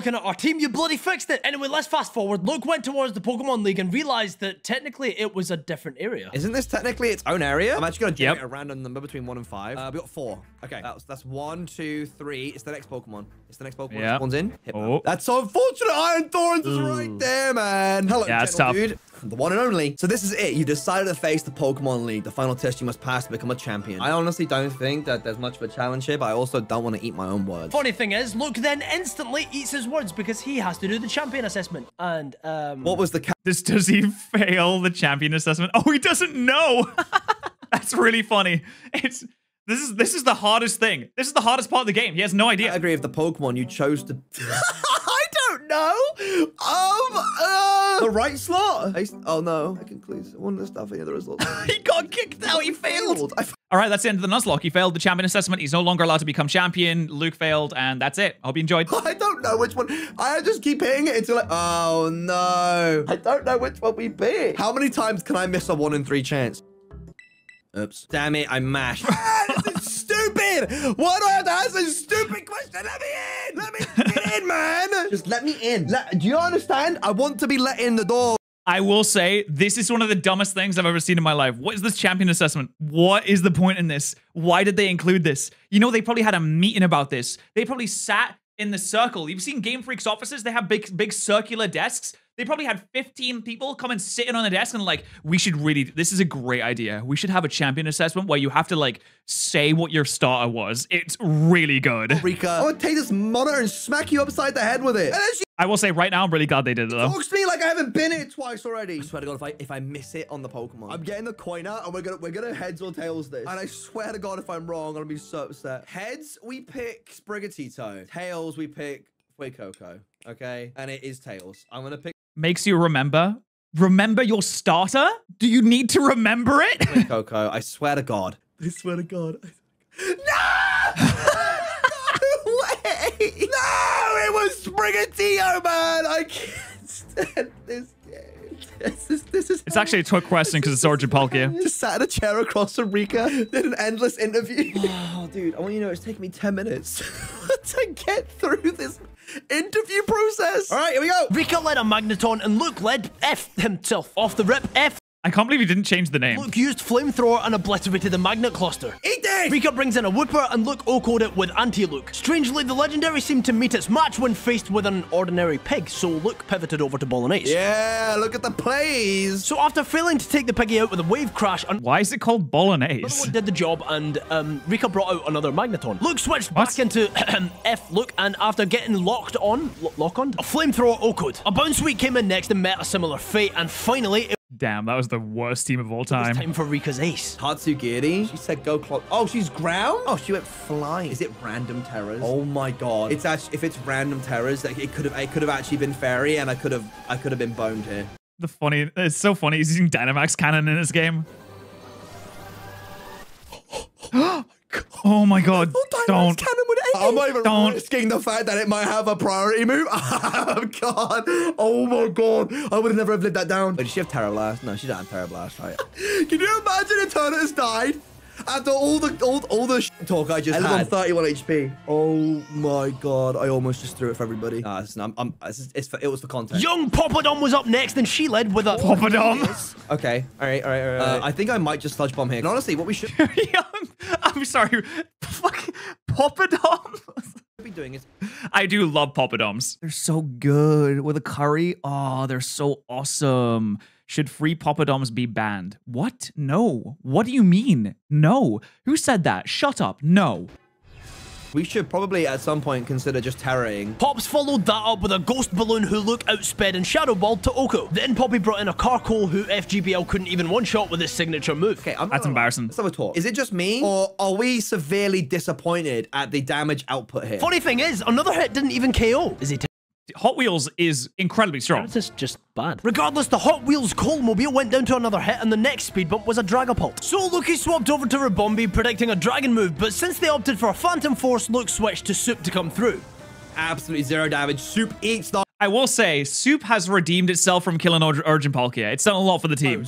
you bloody fixed it. Anyway, let's fast forward. Luke went towards the Pokemon League and realized that technically it was a different area. Isn't this technically its own area? I'm actually gonna generate a random number between 1 and 5. We got 4. Okay, that's 1, 2, 3. It's the next Pokemon. It's the next Pokemon. Yeah. One's in. That's so unfortunate. Iron Thorns is right there, man. Hello, dude. The one and only. So this is it. You decided to face the Pokemon League, the final test you must pass to become a champion. I honestly don't think that there's much of a challenge here, but I also don't want to eat my own words. Funny thing is, Luke then instantly eats his words because he has to do the champion assessment. And, what was the... Does he fail the champion assessment? Oh, he doesn't know. That's really funny. This is the hardest thing. This is the hardest part of the game. He has no idea. I agree with the Pokemon you chose to... I don't know. The right slot. Oh no. I conclude one of the stuff in the results. He got kicked out. He failed. All right, that's the end of the Nuzlocke. He failed the champion assessment. He's no longer allowed to become champion. Luke failed, and that's it. I hope you enjoyed. I don't know which one. I just keep hitting it until oh no. I don't know which one we pick. How many times can I miss a 1 in 3 chance? Oops. Damn it, I mashed. This is stupid! Why do I have to ask a stupid question? Let me in! Let me get in, man! Just let me in. Do you understand? I want to be let in the door. I will say, this is one of the dumbest things I've ever seen in my life. What is this champion assessment? What is the point in this? Why did they include this? You know, they probably had a meeting about this. They probably sat in the circle. You've seen Game Freak's offices? They have big circular desks. They probably had 15 people come and sit in on the desk and like, this is a great idea. We should have a champion assessment where you have to like say what your starter was. It's really good. Rika, I would take this monitor and smack you upside the head with it. I will say right now, I'm really glad they did it though. Talks to me like I haven't been it twice already. I swear to God, if I miss it on the Pokemon, I'm getting the coin out and we're gonna heads or tails this. And I swear to God, if I'm wrong, I'm gonna be so upset. Heads, we pick Sprigatito. Tails, we pick Fuecoco. Okay, and it is tails. I'm gonna pick. Makes you remember your starter? Do you need to remember it? Fuecoco, I swear to God. I swear to God. No! No way! No! It was Sprigatito, man! I can't stand this game. This is it's actually a quick question because it's Origin Palkia. Just sat in a chair across from Rika, did an endless interview. Oh, dude, I want you to know it's taken me 10 minutes to get through this interview process. All right, here we go. Rika led a Magneton and Luke led F himself off the rip. F I can't believe you didn't change the name. Luke used Flamethrower and obliterated the magnet cluster. Eat this! Rika brings in a Whooper and Luke OHKO'd it with Anti-Luke. Strangely, the Legendary seemed to meet its match when faced with an ordinary pig, so Luke pivoted over to Bolognese. Yeah, look at the plays. So after failing to take the piggy out with a wave crash, Why is it called Bolognese? another one did the job, and Rika brought out another Magneton. Luke switched back into F Luke, and after getting locked on, a Flamethrower OHKO'd. A Bounce Week came in next and met a similar fate, and finally, Damn, that was the worst team of all it was time. time for Rika's ace. Tatsugiri. She said go clock. Oh, she's ground? Oh, she went flying. Is it random terrors? Oh my god. It's actually, if it's random terrors, like it could have actually been fairy, and I could have been boned here. It's so funny. He's using Dynamax cannon in his game. Oh my god. Don't. I'm not even risking the fact that it might have a priority move. Oh god. Oh my god. I would have never have lived that down. Wait, does she have Terra Blast? No, she doesn't have Terra Blast, right? Can you imagine if Turner's died? After all the shit talk I just had. On 31 HP. Oh my god. I almost just threw it for everybody. Nah, it was for content. Young Poppadom was up next, and she led with a... Poppadom? Okay. All right. I think I might just sludge bomb here. And honestly, what we should I'm sorry. Fuck. Poppadom? be doing is... I do love Poppadoms. They're so good. With a curry, oh, they're so awesome. Should free Poppadoms be banned? What? No. What do you mean? No. Who said that? Shut up. No. We should probably at some point consider just terroring. Pops followed that up with a Ghost Balloon who Luke outsped and Shadow Balled to OHKO. Then Poppy brought in a Carcoal who FGBL couldn't even one-shot with his signature move. Okay, that's embarrassing. Let's have a talk. Is it just me, or are we severely disappointed at the damage output here? Funny thing is, another hit didn't even KO. Is he... Hot Wheels is incredibly strong. It's just bad. Regardless, the Hot Wheels Coalmobile went down to another hit, and the next speed bump was a Dragapult. So Luki swapped over to Rabombi, predicting a Dragon move, but since they opted for a Phantom Force, Luke switched to Soup to come through. Absolutely zero damage. Soup eats the... I will say, Soup has redeemed itself from killing Urgent Palkia. It's done a lot for the team.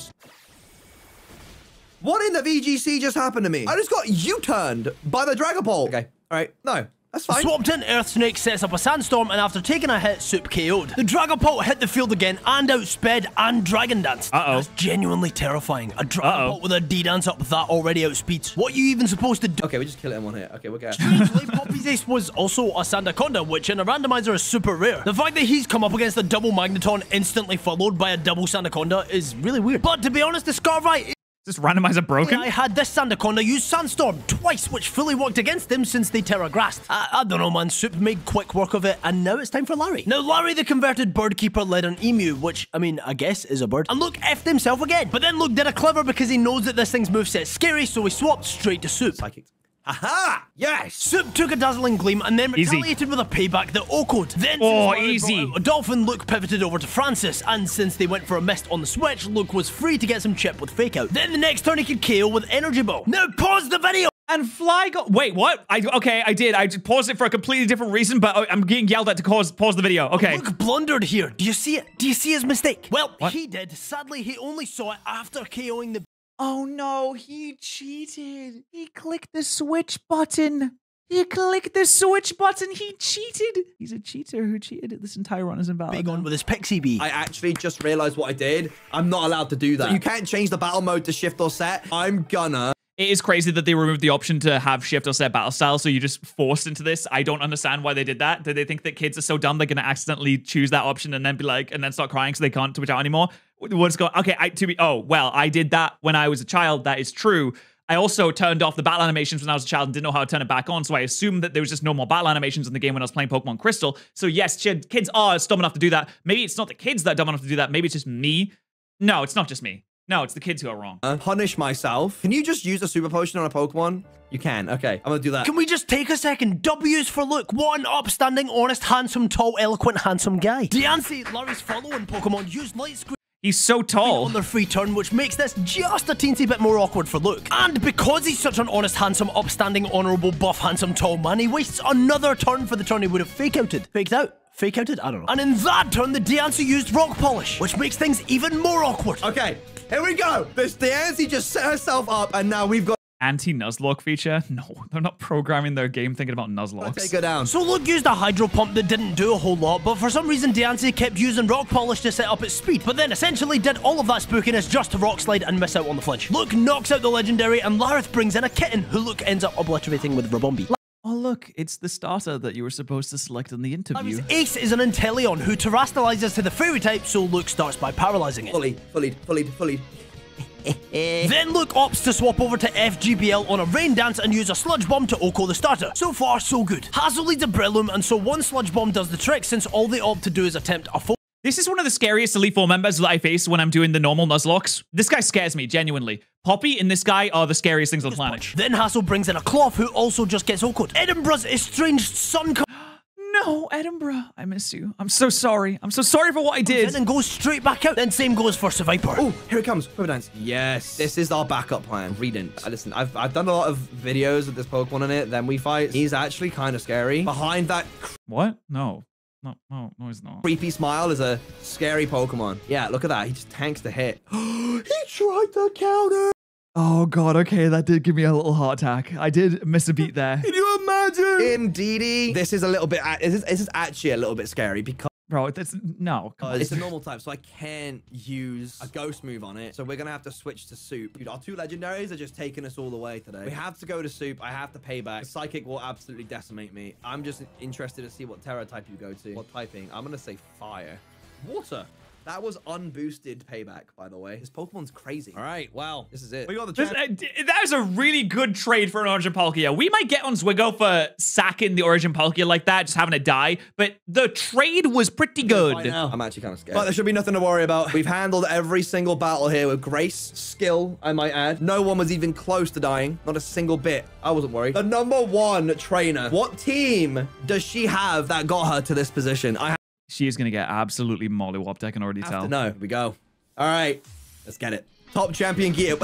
What in the VGC just happened to me? I just got U-turned by the Dragapult. Okay, all right, no. That's fine. Swapped in Earth Snake, sets up a Sandstorm, and after taking a hit, Soup KO'd. The Dragapult hit the field again and outsped and Dragon Danced. That's genuinely terrifying. A Dragapult with a D-Dance up that already outspeeds. What are you even supposed to do? Okay, we just kill it in one hit. Okay, we'll get it. Strangely, Poppy's ace was also a Sandaconda, which in a randomizer is super rare. The fact that he's come up against a double Magneton instantly followed by a double Sandaconda is really weird. But to be honest, the Scarvi... Is this randomizer broken? I had this Sandaconda use Sandstorm twice, which fully worked against him since they Terra Grassed. I don't know, man. Soup made quick work of it, and now it's time for Larry. Now, Larry, the converted bird keeper, led an emu, which, I mean, I guess is a bird. And Luke effed himself again. But then Luke did a clever because he knows that this thing's moveset's scary, so he swapped straight to Soup. Psychic. Aha! Yes! Soup took a dazzling gleam and then retaliated with a payback that OHKO'd. Then, easy. A dolphin, Luke pivoted over to Francis, and since they went for a mist on the switch, Luke was free to get some chip with Fake Out. Then the next turn he could KO with Energy Ball. Now pause the video! And Fly got... Wait, what? Okay, I did. I just paused it for a completely different reason, but I'm getting yelled at to pause the video. Okay. Luke blundered here. Do you see it? Do you see his mistake? Well, he did. Sadly, he only saw it after KOing the... Oh no, he cheated. He clicked the switch button. He clicked the switch button. He cheated. He's a cheater who cheated. This entire run is invalid. Big on with his Pixie Bee. I actually just realized what I did. I'm not allowed to do that. You can't change the battle mode to shift or set. I'm gonna... It is crazy that they removed the option to have shift or set battle style, so you're just forced into this. I don't understand why they did that. Did they think that kids are so dumb they're going to accidentally choose that option and then be like, and then start crying so they can't switch out anymore? What's going... Okay, I did that when I was a child. That is true. I also turned off the battle animations when I was a child and didn't know how to turn it back on, so I assumed that there was just no more battle animations in the game when I was playing Pokemon Crystal. So yes, kids are dumb enough to do that. Maybe it's not the kids that are dumb enough to do that. Maybe it's just me. No, it's not just me. No, it's the kids who are wrong. Punish myself. Can you just use a super potion on a Pokemon? You can. Okay, I'm gonna do that. Can we just take a second? W's for Luke. What an upstanding, honest, handsome, tall, eloquent, handsome guy. Diancie, Larry's following Pokemon, used Light Screen. He's so tall. On their free turn, which makes this just a teensy bit more awkward for Luke. And because he's such an honest, handsome, upstanding, honourable, buff, handsome, tall man, he wastes another turn for the turn he would have fake-outed. Faked out? Fake-outed? I don't know. And in that turn, the Diancie used Rock Polish, which makes things even more awkward. Okay, here we go. This Diancie just set herself up, and now we've got... anti-Nuzlocke feature? No, they're not programming their game thinking about Nuzlocke. Take her down. So Luke used a hydro pump that didn't do a whole lot, but for some reason Diancie kept using rock polish to set up its speed, but then essentially did all of that spookiness just to rock slide and miss out on the flinch. Luke knocks out the legendary, and Larith brings in a kitten, who Luke ends up obliterating with Rabombi. Oh, look, it's the starter that you were supposed to select in the interview. Ace is an Inteleon who terastallizes to the fairy type, so Luke starts by paralyzing it. Fully. Then Luke opts to swap over to FGBL on a rain dance and use a sludge bomb to Oko the starter. So far, so good. Hazel leads a Breloom, and so one sludge bomb does the trick since all they opt to do is attempt a full. This is one of the scariest Elite Four members that I face when I'm doing the normal Nuzlocks. This guy scares me, genuinely. Poppy and this guy are the scariest things on the planet. Then Hazel brings in a Cloth, who also just gets Oko'd. Edinburgh's estranged son No, Edinburgh, I miss you. I'm so sorry. I'm so sorry for what I did. And goes straight back out. Then same goes for Survivor. Oh, here it comes. Quiver Dance. Yes. This is our backup plan. Redent. Listen, I've done a lot of videos with this Pokemon in it. Then we fight. He's actually kind of scary. Behind that... What? No, he's not. Creepy smile is a scary Pokemon. Yeah, look at that. He just tanks the hit. He tried the counter. Oh god, okay, that did give me a little heart attack. I did miss a beat there. Can you imagine? Indeedy. This is a little bit, this is actually a little bit scary because... Bro, that's, no. It's a normal type, so I can't use a ghost move on it. So we're gonna have to switch to Soup. Dude, our two legendaries are just taking us all the way today. We have to go to Soup. I have to pay back. The Psychic will absolutely decimate me. I'm just interested to see what Terra type you go to. What typing? I'm gonna say Fire. Water. That was unboosted payback, by the way. This Pokemon's crazy. All right, wow, this is it. We got the chance. That is a really good trade for an Origin Palkia. We might get on Zwigo for sacking the Origin Palkia like that, just having it die, but the trade was pretty good. I'm actually kind of scared. But there should be nothing to worry about. We've handled every single battle here with grace, skill, I might add. No one was even close to dying. Not a single bit. I wasn't worried. The #1 trainer. What team does she have that got her to this position? She is going to get absolutely mollywopped, I can already tell. No, here we go. All right, let's get it. Top champion gear.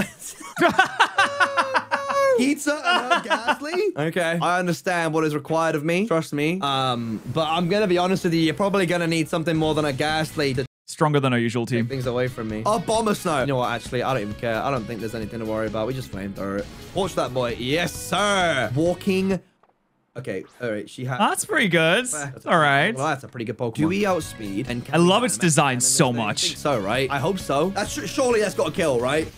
Pizza and her Ghastly? Okay, I understand what is required of me. Trust me. But I'm going to be honest with you. You're probably going to need something more than a Ghastly to stronger than our usual team. Take things away from me. Oh, Bomber Snow. You know what, actually, I don't even care. I don't think there's anything to worry about. We just flamethrower it. Watch that boy. Yes, sir. Walking... Okay, all right, she has... That's pretty good. All right. Well, that's a pretty good Pokemon. Do we outspeed? And I love its design so much. I think so, right? I hope so. Surely that's got a kill, right?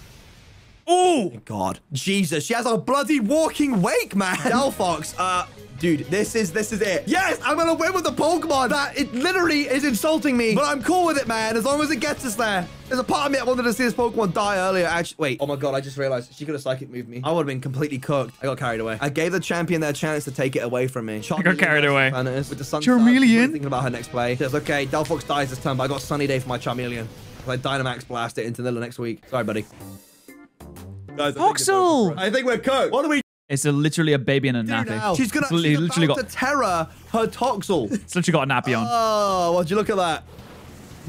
Oh! God. Jesus, she has a bloody walking wake, man. Delphox, dude, this is it. Yes, I'm gonna win with the Pokemon. That, it literally is insulting me, but I'm cool with it, man, as long as it gets us there. There's a part of me that wanted to see this Pokemon die earlier. Actually, wait. Oh my God, I just realized she could have Psychic moved me. I would have been completely cooked. I got carried away. I gave the champion their chance to take it away from me. I got carried away. With the Sun Charmeleon. Thinking about her next play. She says, okay, Delphox dies this time, but I got Sunny Day for my Charmeleon. I Dynamax blast it into the next week. Sorry, buddy. Guys, Voxel! I think we're cooked. What do we... It's literally a baby in a nappy. She's literally got to Terra her Toxel. It's literally got a nappy on. Oh, would you look at that?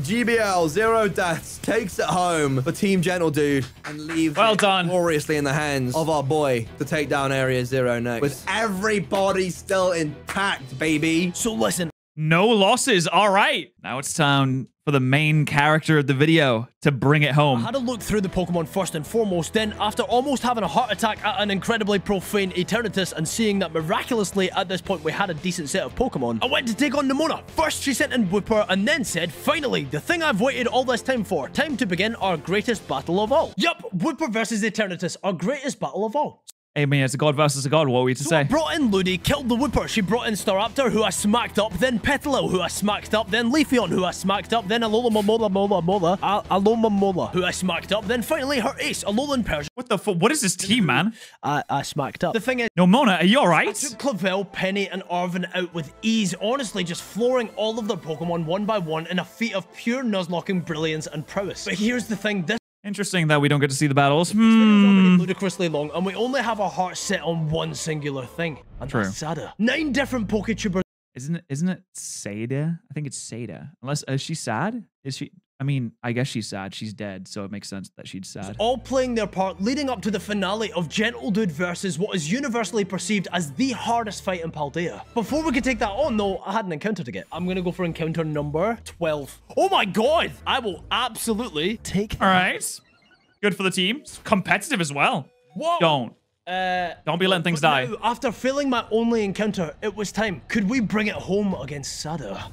GBL, 0 deaths, takes it home for Team Gentle Dude and leaves well done gloriously in the hands of our boy to take down Area 0 next. With everybody still intact, baby. So listen. No losses. All right. Now it's time for the main character of the video to bring it home. I had to look through the Pokemon first and foremost. Then, after almost having a heart attack at an incredibly profane Eternatus and seeing that miraculously at this point we had a decent set of Pokemon, I went to take on Nemona. First, she sent in Wooper and then said, finally, the thing I've waited all this time for. Time to begin our greatest battle of all. Yup, Wooper versus Eternatus, our greatest battle of all. I mean, it's a god versus a god. What are we to say? I brought in Ludi, killed the Wooper. She brought in Staraptor, who I smacked up. Then Petalil, who I smacked up. Then Leafeon, who I smacked up. Then Alola Mola, who I smacked up. Then finally her ace, Alolan Persian. What the fuck? What is this team, man? I smacked up. The thing is... No, Mona, are you alright? I took Clavel, Penny, and Arven out with ease. Honestly, just flooring all of their Pokemon one by one in a feat of pure Nuzlocking brilliance and prowess. But here's the thing, this... Interesting that we don't get to see the battles. This video is already ludicrously long, and we only have our hearts set on one singular thing. And true. That's Sada. 9 different Poketubers. Isn't it Sada? I think it's Sada. Unless, is she sad? Is she? I mean, I guess she's sad. She's dead, so it makes sense that she's sad. All playing their part, leading up to the finale of Gentle Dude versus what is universally perceived as the hardest fight in Paldea. Before we could take that on, though, I had an encounter to get. I'm gonna go for encounter number 12. Oh my God! I will absolutely take that. All right. Good for the team. It's competitive as well. Whoa. Don't. Don't be letting things die. Now, after failing my only encounter, it was time. Could we bring it home against Sada?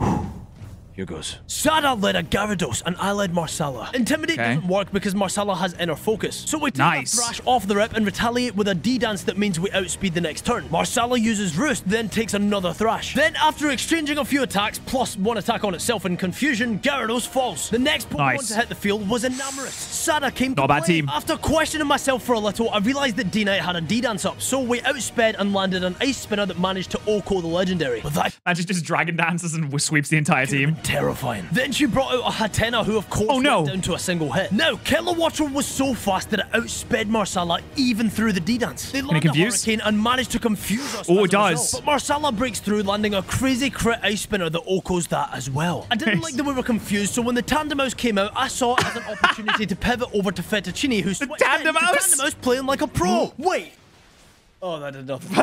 Here goes. Sada led a Gyarados and I led Marsala. Intimidate doesn't work because Marsala has inner focus. So we take a Thrash off the rip and retaliate with a D-dance that means we outspeed the next turn. Marsala uses Roost, then takes another Thrash. Then after exchanging a few attacks, plus one attack on itself in confusion, Gyarados falls. The next Pokemon to hit the field was Enamorus. Sada came to play. After questioning myself for a little, I realized that D-Knight had a D-dance up, so we outsped and landed an Ice Spinner that managed to OHKO the legendary. But that Magic just Dragon Dances and sweeps the entire team. Terrifying. Then she brought out a Hatena who of course went down to a single hit. Now, Kilowattrel was so fast that it outsped Marsala even through the D-Dance. They landed a Hurricane and managed to confuse us. Oh, it does. But Marsala breaks through, landing a crazy crit Ice Spinner that OHKOs that as well. I didn't like that we were confused, so when the Tandemaus came out, I saw it as an opportunity to pivot over to Fettuccine, who switched into Tandemaus playing like a pro. Wait. Oh, that did nothing.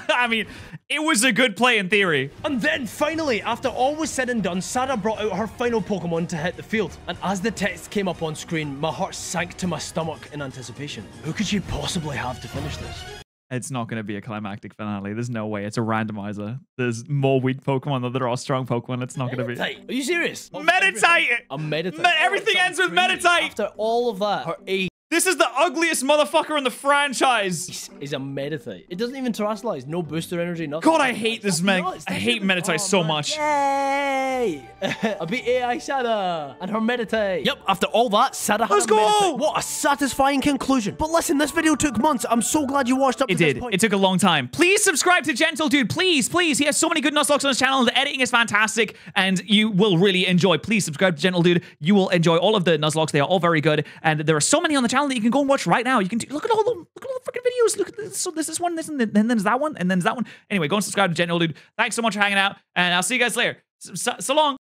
I mean, it was a good play in theory. And then finally, after all was said and done, Sada brought out her final Pokemon to hit the field. And as the text came up on screen, my heart sank to my stomach in anticipation. Who could she possibly have to finish this? It's not going to be a climactic finale. There's no way. It's a randomizer. There's more weak Pokemon than there are strong Pokemon. It's not going to be. Are you serious? Meditate! A meditate. Everything ends with meditate! After all of that, her age This is the ugliest motherfucker in the franchise. is a meditate. It doesn't even terastallize. No booster energy, nothing. God, I hate this man. I hate meditate so much. Yay! I beat AI Sada and her meditate. Yep, after all that, Sada had a meditate. What a satisfying conclusion. But listen, this video took months. I'm so glad you watched up to this point. It took a long time. Please subscribe to Gentle Dude. Please, please. He has so many good Nuzlocke on his channel. The editing is fantastic, and you will really enjoy. Please subscribe to Gentle Dude. You will enjoy all of the Nuzlocke. They are all very good, and there are so many on the channel that you can go and watch right now. You can look at all the freaking videos. Look at this. So this is one, this, and then there's that one, and then there's that one. Anyway, go and subscribe to Gentle Dude. Thanks so much for hanging out, and I'll see you guys later. So long.